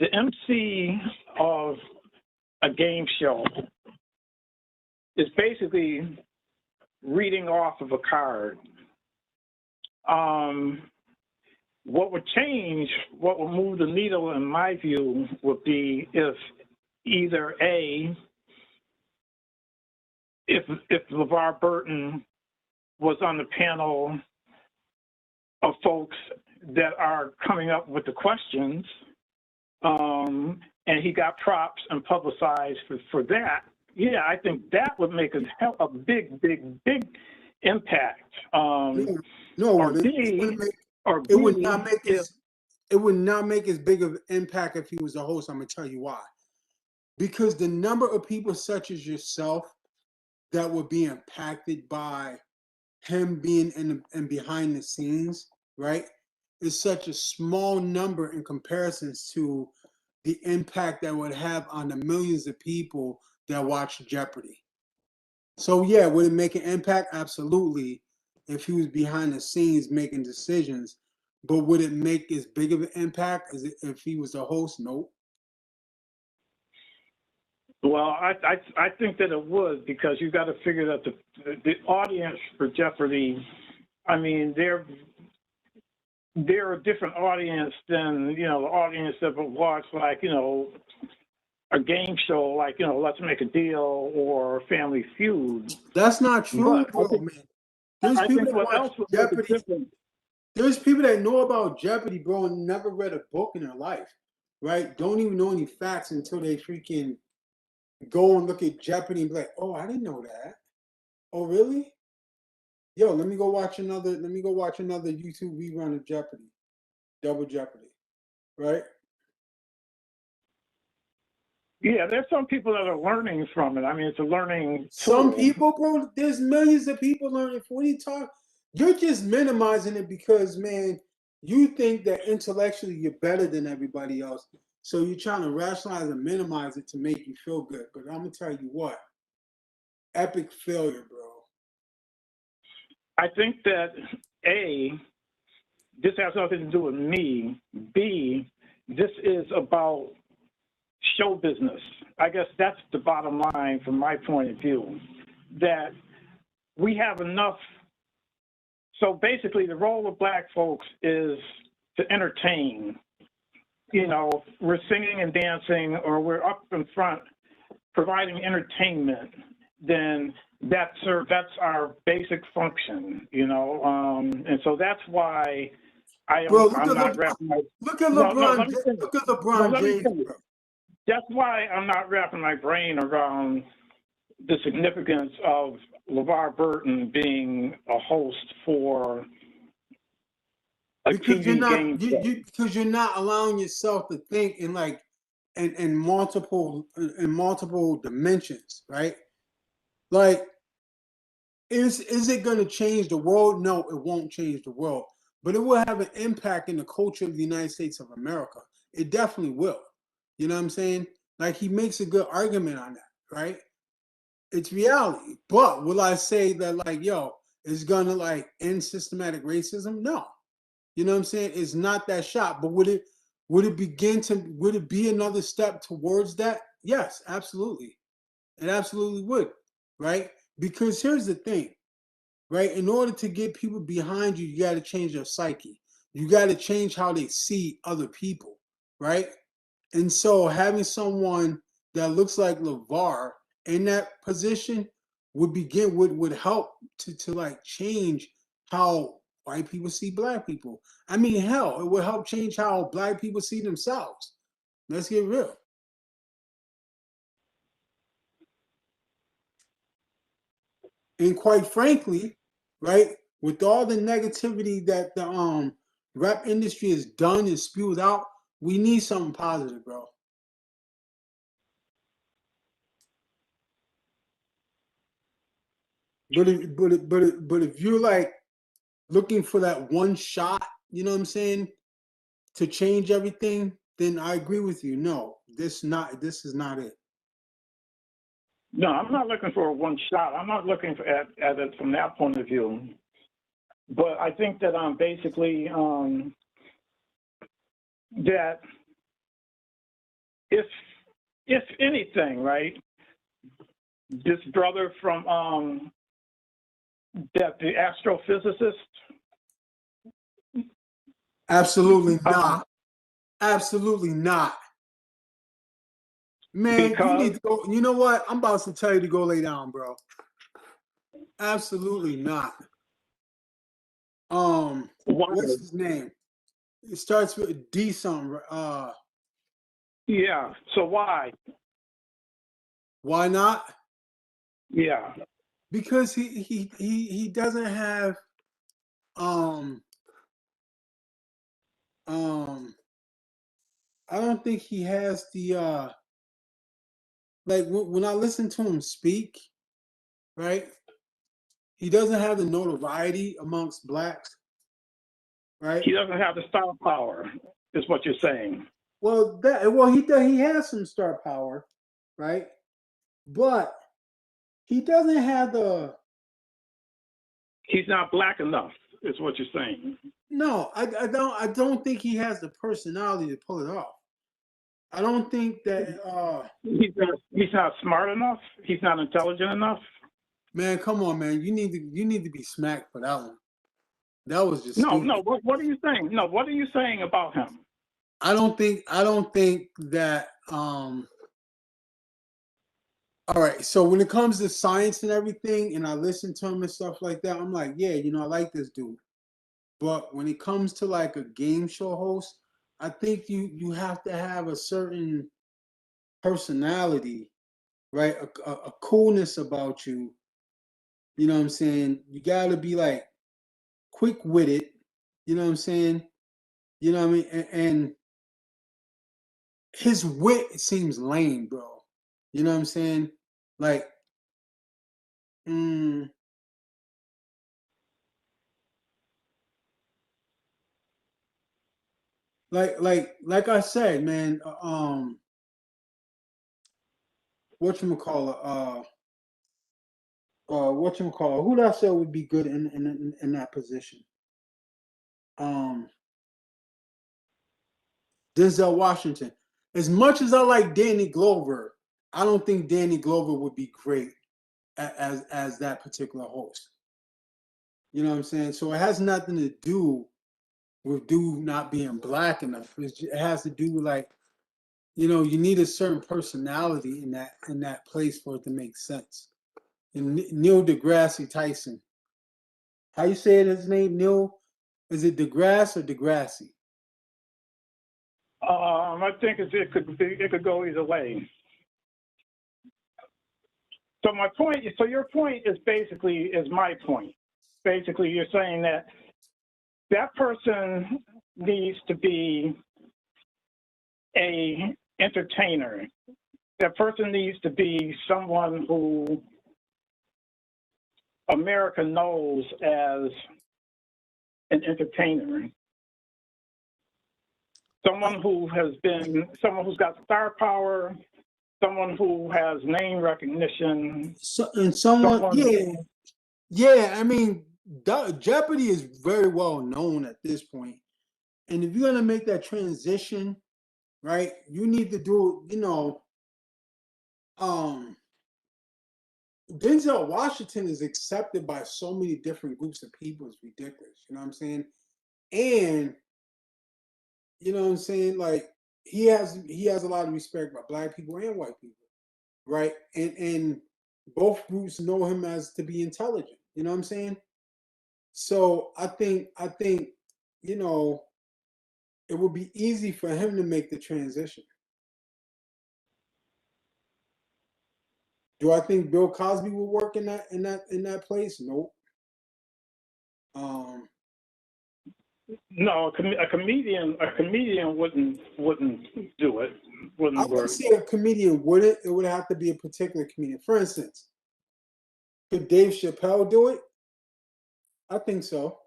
The MC of a game show is basically reading off of a card. Um, what would change, what would move the needle in my view would be if either A, if LeVar Burton was on the panel of folks that are coming up with the questions, and he got props and publicized for that. Yeah, I think that would make a big, big, big impact. No, no, Or it B, wouldn't make or it would not B, make if it would not make as big of an impact if he was the host. I'm gonna tell you why. Because the number of people such as yourself that would be impacted by him being in behind the scenes, right, is such a small number in comparisons to the impact that would have on the millions of people that watch Jeopardy. So yeah, would it make an impact? Absolutely. If he was behind the scenes making decisions, but would it make as big of an impact as if he was the host? Nope. well, I think that it would, because you got to figure that the audience for Jeopardy, I mean, they're a different audience than the audience that would watch, like, a game show like, Let's Make a Deal or Family Feud. That's not true, But bro, man. There's I people think that what watch else would make a Jeopardy. difference. There's people that know about Jeopardy, bro, and never read a book in their life, right? Don't even know any facts until they freaking go and look at Jeopardy and be like, oh, I didn't know that. Oh, really? Yo, let me go watch another. Let me go watch another YouTube rerun of Jeopardy, Double Jeopardy, right? Yeah, there's some people that are learning from it. I mean, it's a learning Some tool. people, bro, there's millions of people learning. When you talk, you're just minimizing it because, man, you think that intellectually you're better than everybody else. So you're trying to rationalize and minimize it to make you feel good. But I'm gonna tell you what, epic failure, bro. I think that A, this has nothing to do with me. B, this is about show business. I guess that's the bottom line from my point of view, that we have enough. So basically, the role of black folks is to entertain. we're singing and dancing, or we're up in front providing entertainment, then that's our basic function, and so that's why Bro, I'm not wrapping my look at no no LeBron. let me finish. Look at No, LeBron let me James, finish. bro. That's why I'm not wrapping my brain around the significance of LeVar Burton being a host for a Because you're TV not game show. because you're not allowing yourself to think in like in multiple dimensions, right? Like, is it going to change the world? No, it won't change the world, but it will have an impact in the culture of the United States of America. It definitely will. You know what I'm saying? Like, he makes a good argument on that, right? It's reality. But will I say that, like, yo, it's gonna like end systematic racism? No. You know what I'm saying? It's not that shot. But would it be another step towards that? Yes, absolutely. It absolutely would, right? Because here's the thing, right? In order to get people behind you, you got to change their psyche. You got to change how they see other people, right? And so having someone that looks like LeVar in that position would help to like change how white people see black people. I mean, hell, it would help change how black people see themselves. Let's get real. And quite frankly, right, with all the negativity that the rap industry has done and spewed out, we need something positive, bro. But if you're like looking for that one shot, you know what I'm saying, to change everything, then I agree with you. No, this is not it. No, I'm not looking for a one shot. I'm not looking at it from that point of view. But I think that basically that if anything, right, this brother from that the astrophysicist. Absolutely not. Absolutely not. Man, you Because need to go. You know what? I'm about to tell you to go lay down, bro. Absolutely not. why? What's his name? It starts with a D something. Yeah. So why? Why not? Yeah. Because he doesn't have um um I don't think he has the like when I listen to him speak, right? He doesn't have the notoriety amongst blacks, right? He doesn't have the star power, is what you're saying. He has some star power, right? But he doesn't have the He's not black enough, is what you're saying. no, I don't think he has the personality to pull it off. I don't think that He's not smart enough. He's not intelligent enough. man, come on, man. You need to be smacked for that one. That was just No, no. stupid. What are you saying? No, what are you saying about him? I don't think that all right, so when it comes to science and everything, and I listen to him and stuff like that, I'm like, yeah, I like this dude. But when it comes to like a game show host, I think you have to have a certain personality, right? A coolness about you. You know what I'm saying? You got to be like quick witted. You know what I'm saying? You know what I mean? And his wit seems lame, bro. You know what I'm saying? Like, mm, like I said, man. Whatchamacallit, whatchamacallit, who did I say would be good in that position? Um, Denzel Washington. As much as I like Danny Glover, I don't think Danny Glover would be great as that particular host. You know what I'm saying? So it has nothing to do with dude not being black enough. It has to do with like, you need a certain personality in that place for it to make sense. And Neil deGrasse Tyson, how you say it, his name? Neil, is it deGrasse or Degrassi? I think it could go either way. So your point is my point. Basically, you're saying that person needs to be a entertainer. That person needs to be someone who America knows as an entertainer. Someone who's got star power, someone who has name recognition. And yeah. I mean, Jeopardy is very well known at this point. And if you're gonna make that transition, right, you need to do, Denzel Washington is accepted by so many different groups of people. It's ridiculous. You know what I'm saying? And you know what I'm saying? Like he has a lot of respect by black people and white people, right? And both groups know him as to be intelligent. You know what I'm saying? So I think it would be easy for him to make the transition. Do I think Bill Cosby will work in that place? Nope. No, a comedian wouldn't do it. Wouldn't I would work. say a comedian wouldn't. It would have to be a particular comedian. For instance, could Dave Chappelle do it? I think so.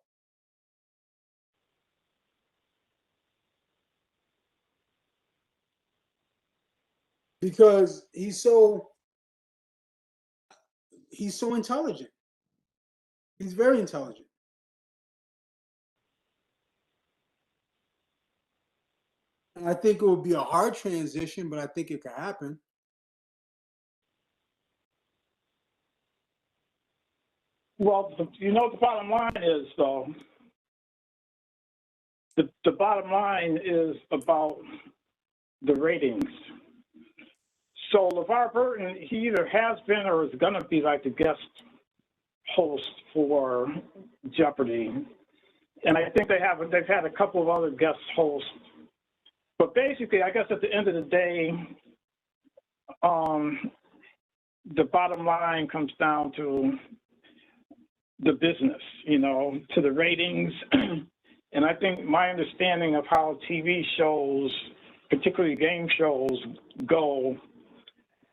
Because he's so intelligent. He's very intelligent. And I think it would be a hard transition, but I think it could happen. Well, the bottom line is, though, the bottom line is about the ratings. So LeVar Burton, he either has been or is going to be like the guest host for Jeopardy. And I think they've had a couple of other guest hosts. But basically, I guess at the end of the day, the bottom line comes down to the business, to the ratings. And I think my understanding of how TV shows, particularly game shows, go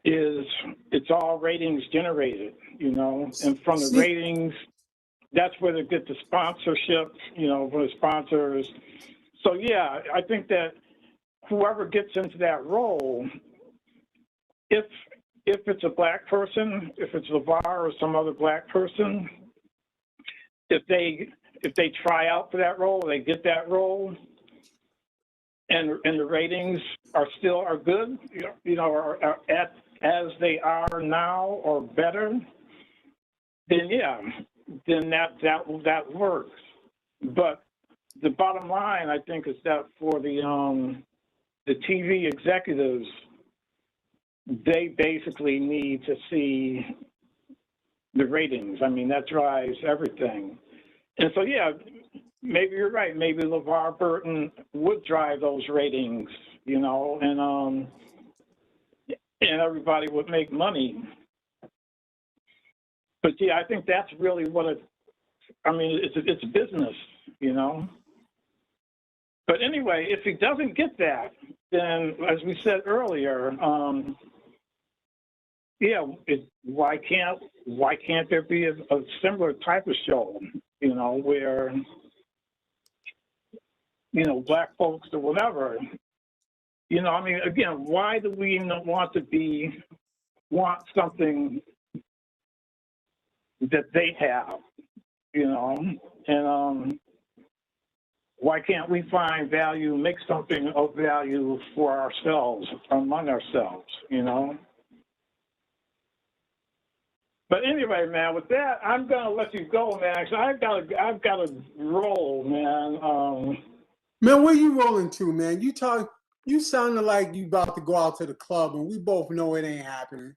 is it's all ratings generated, and from the ratings, that's where they get the sponsorship, for the sponsors. So, yeah, I think that whoever gets into that role, if it's a black person, if it's LeVar or some other black person, if they try out for that role, they get that role, and the ratings are good, are at as they are now or better, then yeah, then that works. But the bottom line, I think, is that for the TV executives, they basically need to see the ratings. I mean, that drives everything. And so, yeah, maybe you're right. Maybe LeVar Burton would drive those ratings, and everybody would make money. But yeah, I think that's really it's business, But anyway, if he doesn't get that, then as we said earlier, why can't there be a similar type of show, where black folks or whatever, again, why do we want something that they have, and why can't we find value, make something of value for ourselves, among ourselves, But anyway, man, with that, I'm gonna let you go, man. 'Cause I've gotta roll, man. Man, where you rolling to, man? You sounded like you about to go out to the club, and we both know it ain't happening.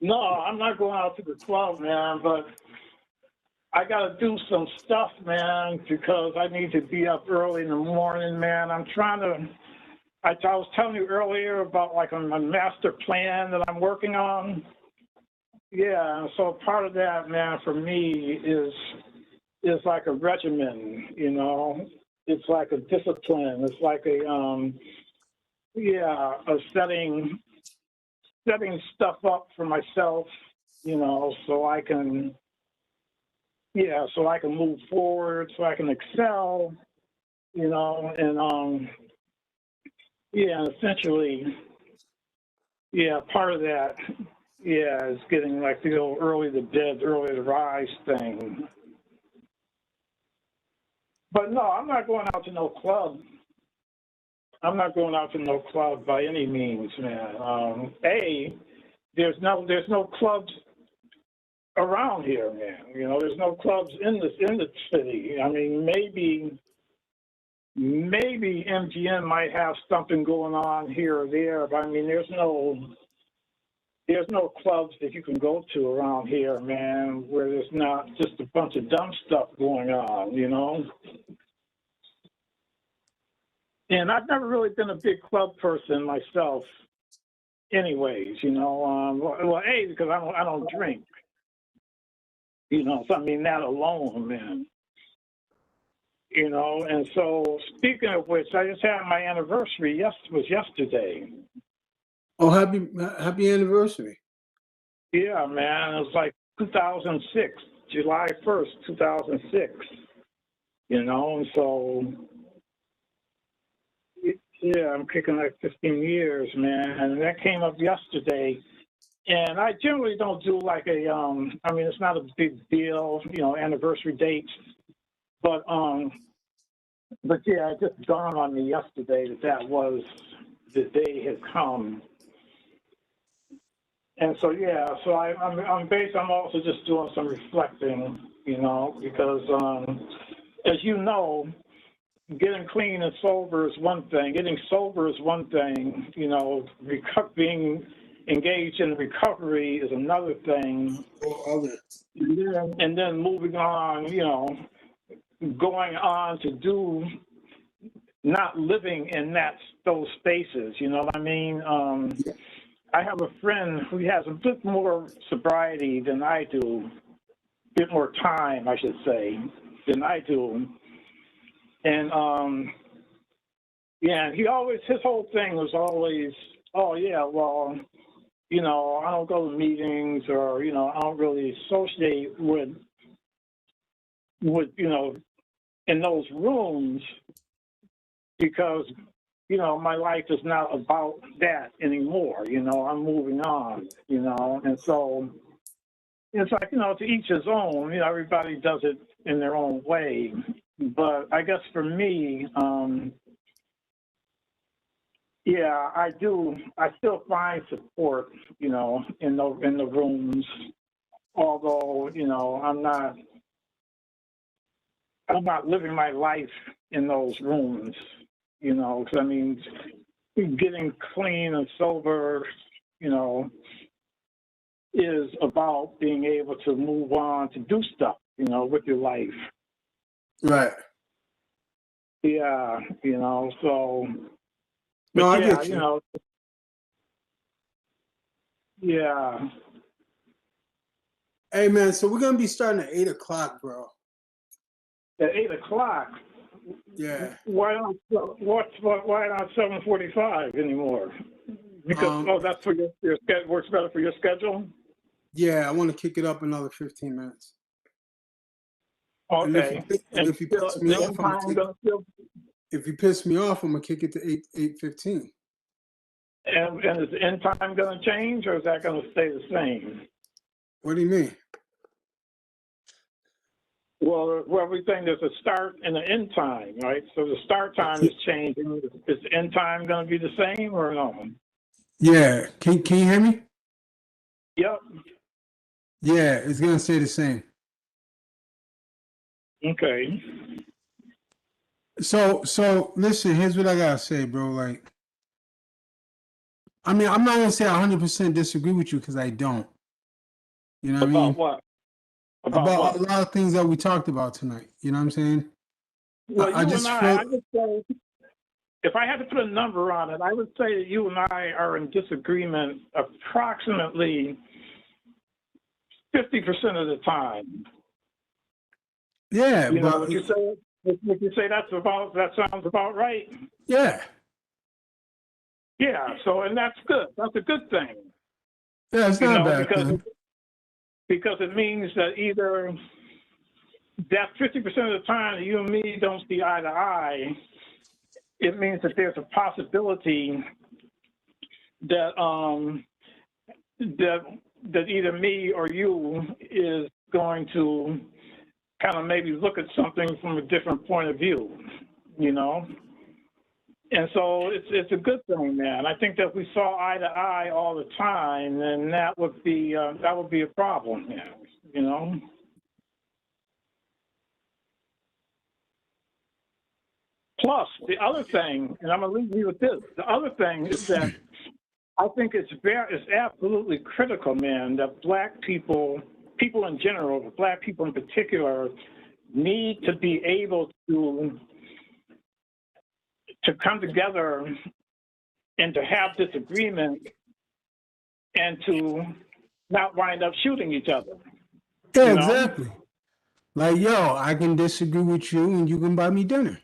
No, I'm not going out to the club, man. But I gotta do some stuff, man, because I need to be up early in the morning, man. I'm trying to. I was telling you earlier about like my master plan that I'm working on. Yeah, so part of that, man, for me is like a regimen, you know. It's like a discipline. It's like a setting stuff up for myself, you know, so I can move forward, so I can excel, you know, and essentially, part of that, is getting like the old early to bed, early to rise thing. But no, I'm not going out to no club. I'm not going out to no club by any means, man. There's no clubs around here, man. You know, there's no clubs in the city. I mean, maybe MGM might have something going on here or there, but I mean, there's no clubs that you can go to around here, man, where there's not just a bunch of dumb stuff going on, you know? And I've never really been a big club person myself anyways, you know? Because I don't drink, you know? So, I mean, that alone, man. You know, and so speaking of which, I just had my anniversary, was yesterday. Oh, happy anniversary. Yeah, man, it was like 2006, July 1st, 2006, you know, and so, I'm kicking like 15 years, man, and that came up yesterday, and I generally don't do like it's not a big deal, you know, anniversary dates, but it just dawned on me yesterday that was the day had come. And so, I'm also just doing some reflecting, you know, because as you know, getting clean and sober is one thing. Getting sober is one thing, you know, being engaged in recovery is another thing. And then moving on, you know, going on to do, not living in those spaces, you know what I mean? I have a friend who has a bit more sobriety than I do, a bit more time, I should say, than I do. And, his whole thing was always, oh, yeah, well, you know, I don't go to meetings or, you know, I don't really associate with you know, in those rooms because, you know, my life is not about that anymore. You know, I'm moving on, you know, and so it's like, you know, to each his own, you know, everybody does it in their own way. But I guess for me, I still find support, you know, in the rooms, although, you know, I'm not living my life in those rooms, you know, because I mean, getting clean and sober, you know, is about being able to move on to do stuff, you know, with your life. Right. Yeah, you know, so. No, I get you. You know, yeah. Hey, man, so we're going to be starting at 8 o'clock, bro. At 8 o'clock? Yeah. Why not 7:45 anymore? Because that's for your schedule, works better for your schedule? Yeah, I want to kick it up another 15 minutes. Okay. And if you piss me off, if you piss me off, I'm gonna kick it to 8:15. And is the end time going to change, or is that going to stay the same? What do you mean? Well, everything, there's a start and an end time, right? So the start time is changing. Is the end time going to be the same or no? Yeah. Can you hear me? Yep. Yeah, it's gonna stay the same. Okay. So listen, here's what I gotta say, bro. Like, I mean, I'm not gonna say 100% disagree with you because I don't. You know what I About mean? what? About About what? a lot of things that we talked about tonight. You know what I'm saying? Well, I you and just feel, I would say, if I had to put a number on it, I would say that you and I are in disagreement approximately 50% of the time. yeah, You know, but would you say that sounds about right? yeah, Yeah, so and that's good. That's a good thing. yeah, it's You not a know, bad thing. because it means that either that 50% of the time that you and me don't see eye to eye, it means that there's a possibility that that either me or you is going to kind of maybe look at something from a different point of view, you know. And so it's a good thing, man. I think that if we saw eye to eye all the time, then that would be a problem, man. You know. Plus, the other thing, and I'm gonna leave you with this. The other thing is that I think it's absolutely critical, man, that Black people in general, but Black people in particular, need to be able to come together and to have this agreement and to not wind up shooting each other. Yeah, You know? exactly. Like, yo, I can disagree with you, and you can buy me dinner.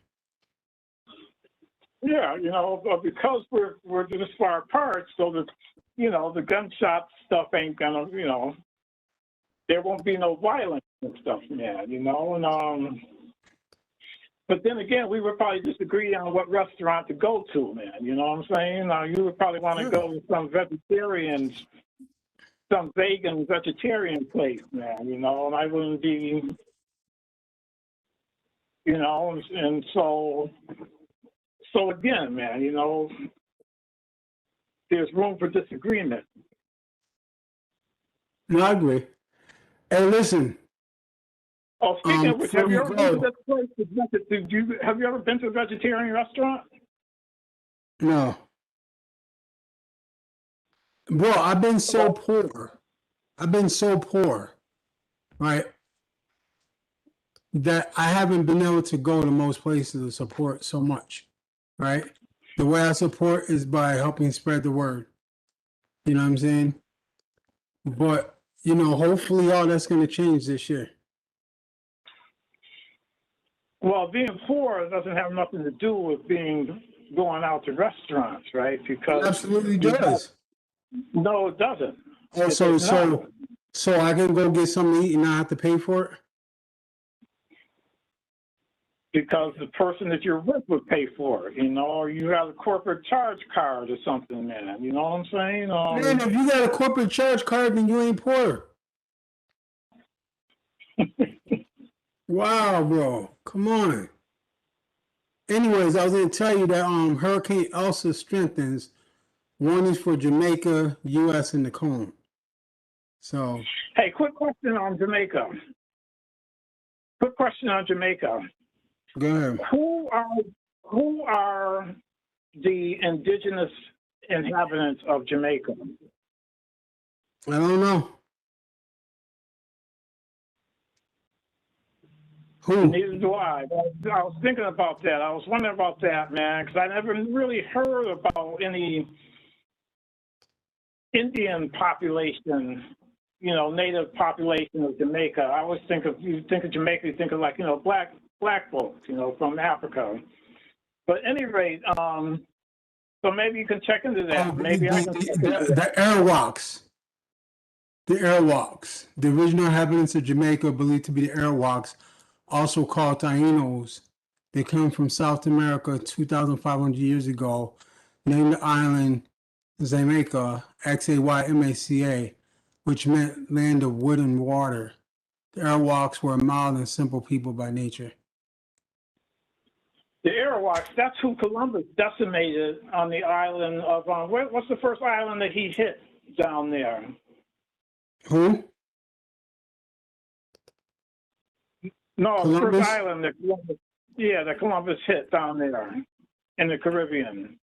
Yeah, you know, but because we're this far apart, so that the gunshot stuff ain't gonna, there won't be no violence and stuff, man. And but then again, we would probably disagree on what restaurant to go to, man. You know what I'm saying? You would probably want to Yeah. go to some vegan vegetarian place, man. And I wouldn't be, and so again, man, there's room for disagreement. No, I agree. Hey, listen. Oh, speaking of which, Before have you you ever been to go, this place? Have you ever been to a vegetarian restaurant? no, bro, I've been so Well, poor. I've been so poor, right? That I haven't been able to go to most places to support so much, right? The way I support is by helping spread the word. You know what I'm saying? But, hopefully all that's going to change this year. well, being poor doesn't have nothing to do with going out to restaurants, right? It Because absolutely does. no, it doesn't. Oh, It does not. so I can go get something to eat and not have to pay for it? Because the person that you're with would pay for it, or you have a corporate charge card or something, man. You know what I'm saying? Man, if you got a corporate charge card, then you ain't poor. Wow, bro. Come on. Anyways, I was going to tell you that Hurricane Elsa strengthens. One is for Jamaica, U.S., and the Cone. So, Hey, quick question on Jamaica. go ahead. Who are the indigenous inhabitants of Jamaica? I don't know. Who? Neither do I. I was thinking about that. I was wondering about that, man, because I never really heard about any Indian population, native population of Jamaica. I always think of Jamaica, you think of like, black folks, from Africa. But at any rate, so maybe you can check into that. Maybe I can check into that. The Arawaks. The Arawaks. The original inhabitants of Jamaica believed to be the Arawaks, also called Tainos. They come from South America 2,500 years ago, named the island Jamaica, Xaymaca, which meant land of wood and water. The Arawaks were a mild and simple people by nature. The Arawaks, that's who Columbus decimated on the island of, what's the first island that he hit down there? Who? No, the first Columbus? island that Columbus, yeah, that Columbus hit down there in the Caribbean.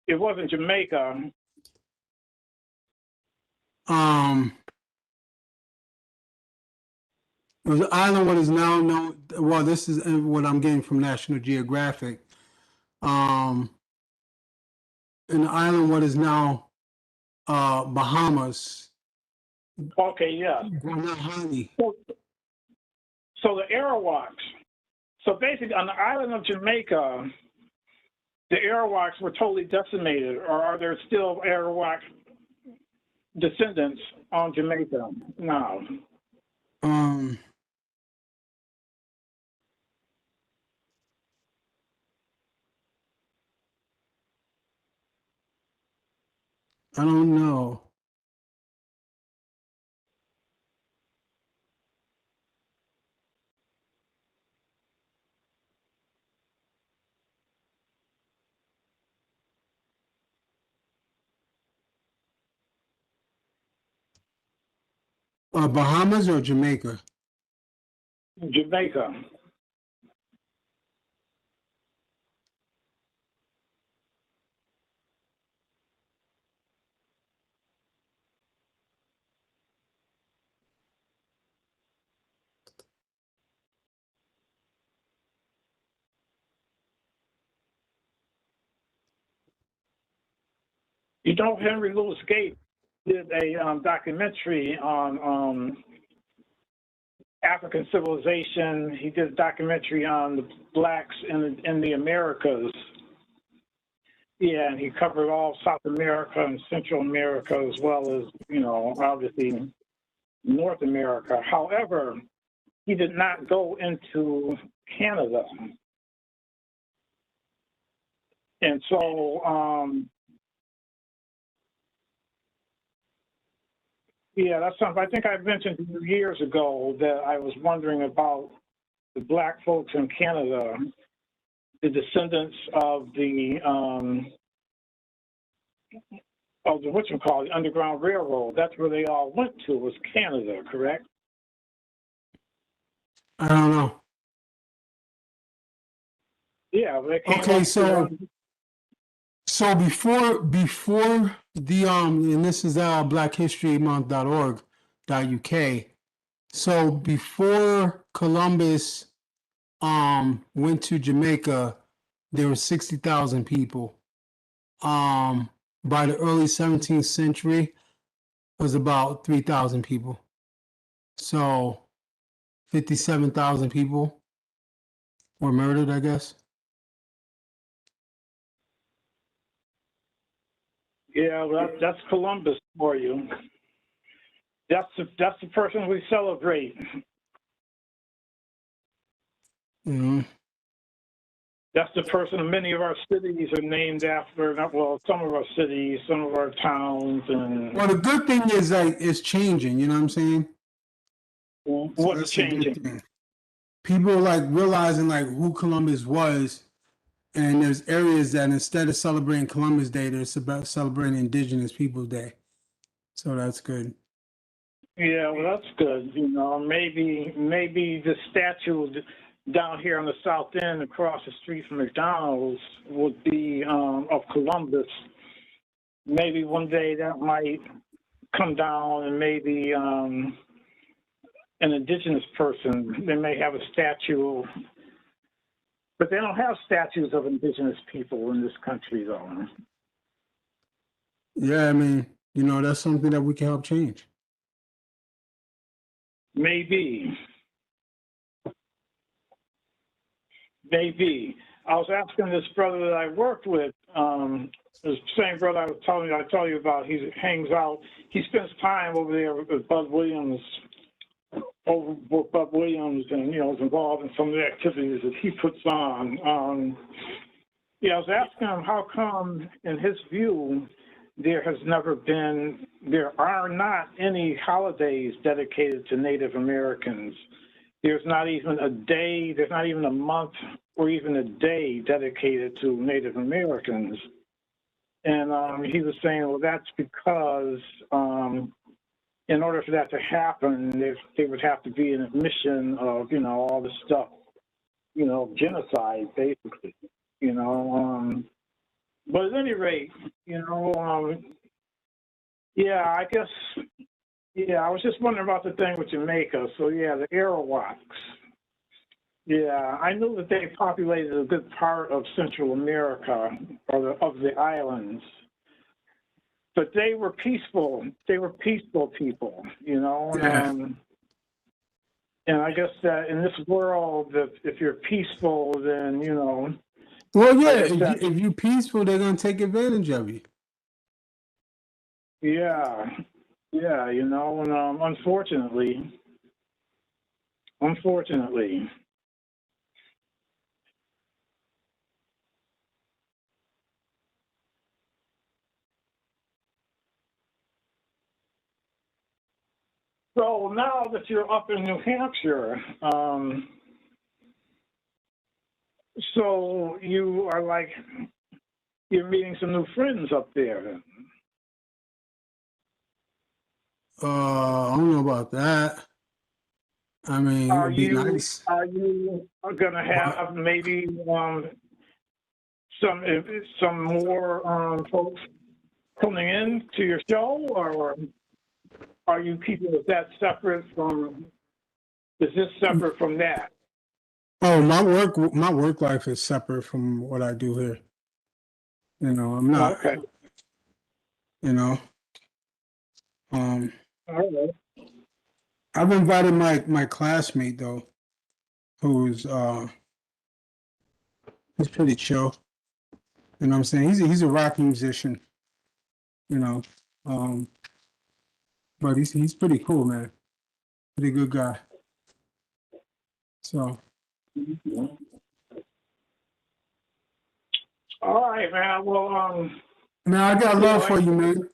It wasn't Jamaica. It was an island what is now known. Well, this is what I'm getting from National Geographic. Um, an island what is now Bahamas. Okay, yeah. Guanahani. So the Arawaks. So basically, on the island of Jamaica, the Arawaks were totally decimated, or are there still Arawak descendants on Jamaica now? I don't know. Bahamas or Jamaica? Jamaica. You know, Henry Louis Gates did a documentary on African civilization. He did a documentary on the blacks in the Americas. Yeah, and he covered all South America and Central America, as well as, you know, obviously North America. However, he did not go into Canada. And so, yeah, that's something I think I mentioned years ago, that I was wondering about the black folks in Canada, the descendants of the whatchamacallit, the Underground Railroad. That's where they all went to, was Canada, correct? I don't know. Yeah, they came Okay, up so to, so before the and this is blackhistorymonth.org.uk. So before Columbus went to Jamaica, there were 60,000 people. By the early 17th century, it was about 3,000 people. So 57,000 people were murdered, I guess. yeah, well, that's Columbus for you. That's the person we celebrate. Mm-hmm. That's the person many of our cities are named after. Well, some of our cities, some of our towns, and Well, the good thing is like it's changing. You know what I'm saying? So what's that's a good changing. thing. People are like realizing like who Columbus was, and there's areas that instead of celebrating Columbus Day, they're about celebrating Indigenous Peoples Day. So that's good. Yeah, well, that's good. You know, maybe the statue down here on the South End, across the street from McDonald's, would be of Columbus. Maybe one day that might come down, and maybe an indigenous person, they may have a statue, but they don't have statues of indigenous people in this country, though. Yeah, I mean, you know, that's something that we can help change. Maybe. I was asking this brother that I worked with, the same brother I told you about. He hangs out. He spends time over there with Bud Williams, and you know is involved in some of the activities that he puts on. Yeah, I was asking him how come, in his view, there are not any holidays dedicated to Native Americans. There's not even a day, there's not even a month or even a day dedicated to Native Americans. And he was saying, well, that's because in order for that to happen, there would have to be an admission of, all this stuff, genocide, basically, but at any rate, yeah, I guess, yeah, I was just wondering about the thing with Jamaica. So, yeah, the Arawaks. Yeah, I knew that they populated a good part of Central America, or of the islands. But they were peaceful. They were peaceful people, Yeah. And I guess that in this world, if you're peaceful, then, Well, yeah, I guess if you're peaceful, they're going to take advantage of you. yeah, and unfortunately. So now that you're up in New Hampshire, so you are you're meeting some new friends up there. I don't know about that. I mean, Are it'd be you nice. gonna have maybe some more folks coming in to your show, or are you keeping that separate from? Is this separate from that? Oh, my work life is separate from what I do here. I'm not, Okay. you know. Um, All right. I've invited my classmate though, who's he's pretty chill. You know what I'm saying? He's a rock musician, you know. Um, but he's pretty cool, man. Pretty good guy. So All right, man. Well, man, I got love for you, man.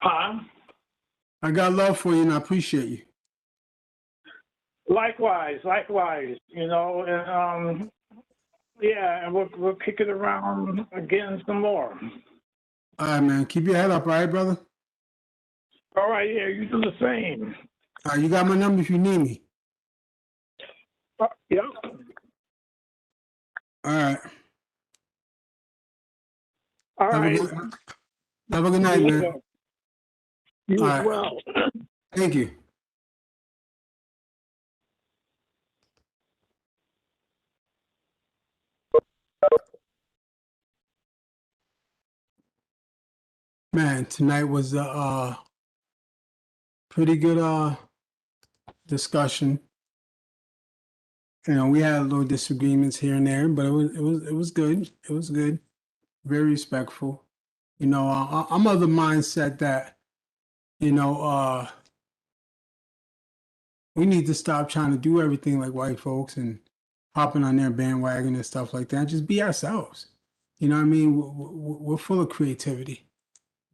huh? I got love for you and I appreciate you. Likewise. And yeah, and we'll kick it around again some more. All right, man. Keep your head up, all right, brother? All right, yeah, you do the same. You got my number if you need me. Yep. All right. All right. Have a good night, man. You All as right. well. Thank you. Man, tonight was a pretty good discussion. We had little disagreements here and there, but it was good. It was good. Very respectful. I'm of the mindset that we need to stop trying to do everything like white folks and hopping on their bandwagon and stuff like that. Just be ourselves. You know what I mean? We're full of creativity.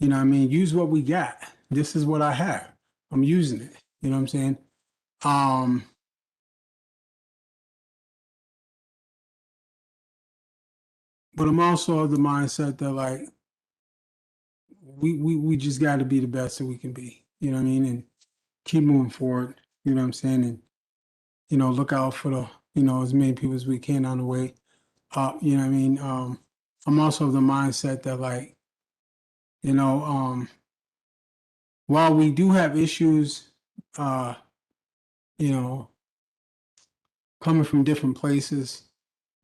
You know what I mean? Use what we got. This is what I have. I'm using it. You know what I'm saying? But I'm also of the mindset that like we just got to be the best that we can be. You know what I mean? And keep moving forward. You know what I'm saying? And look out for the as many people as we can on the way up. You know what I mean? I'm also of the mindset that like while we do have issues, uh, coming from different places,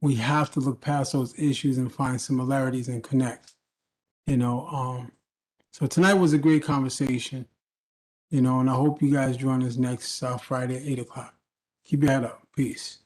we have to look past those issues and find similarities and connect. So tonight was a great conversation. And I hope you guys join us next Friday at 8 o'clock. Keep your head up. Peace.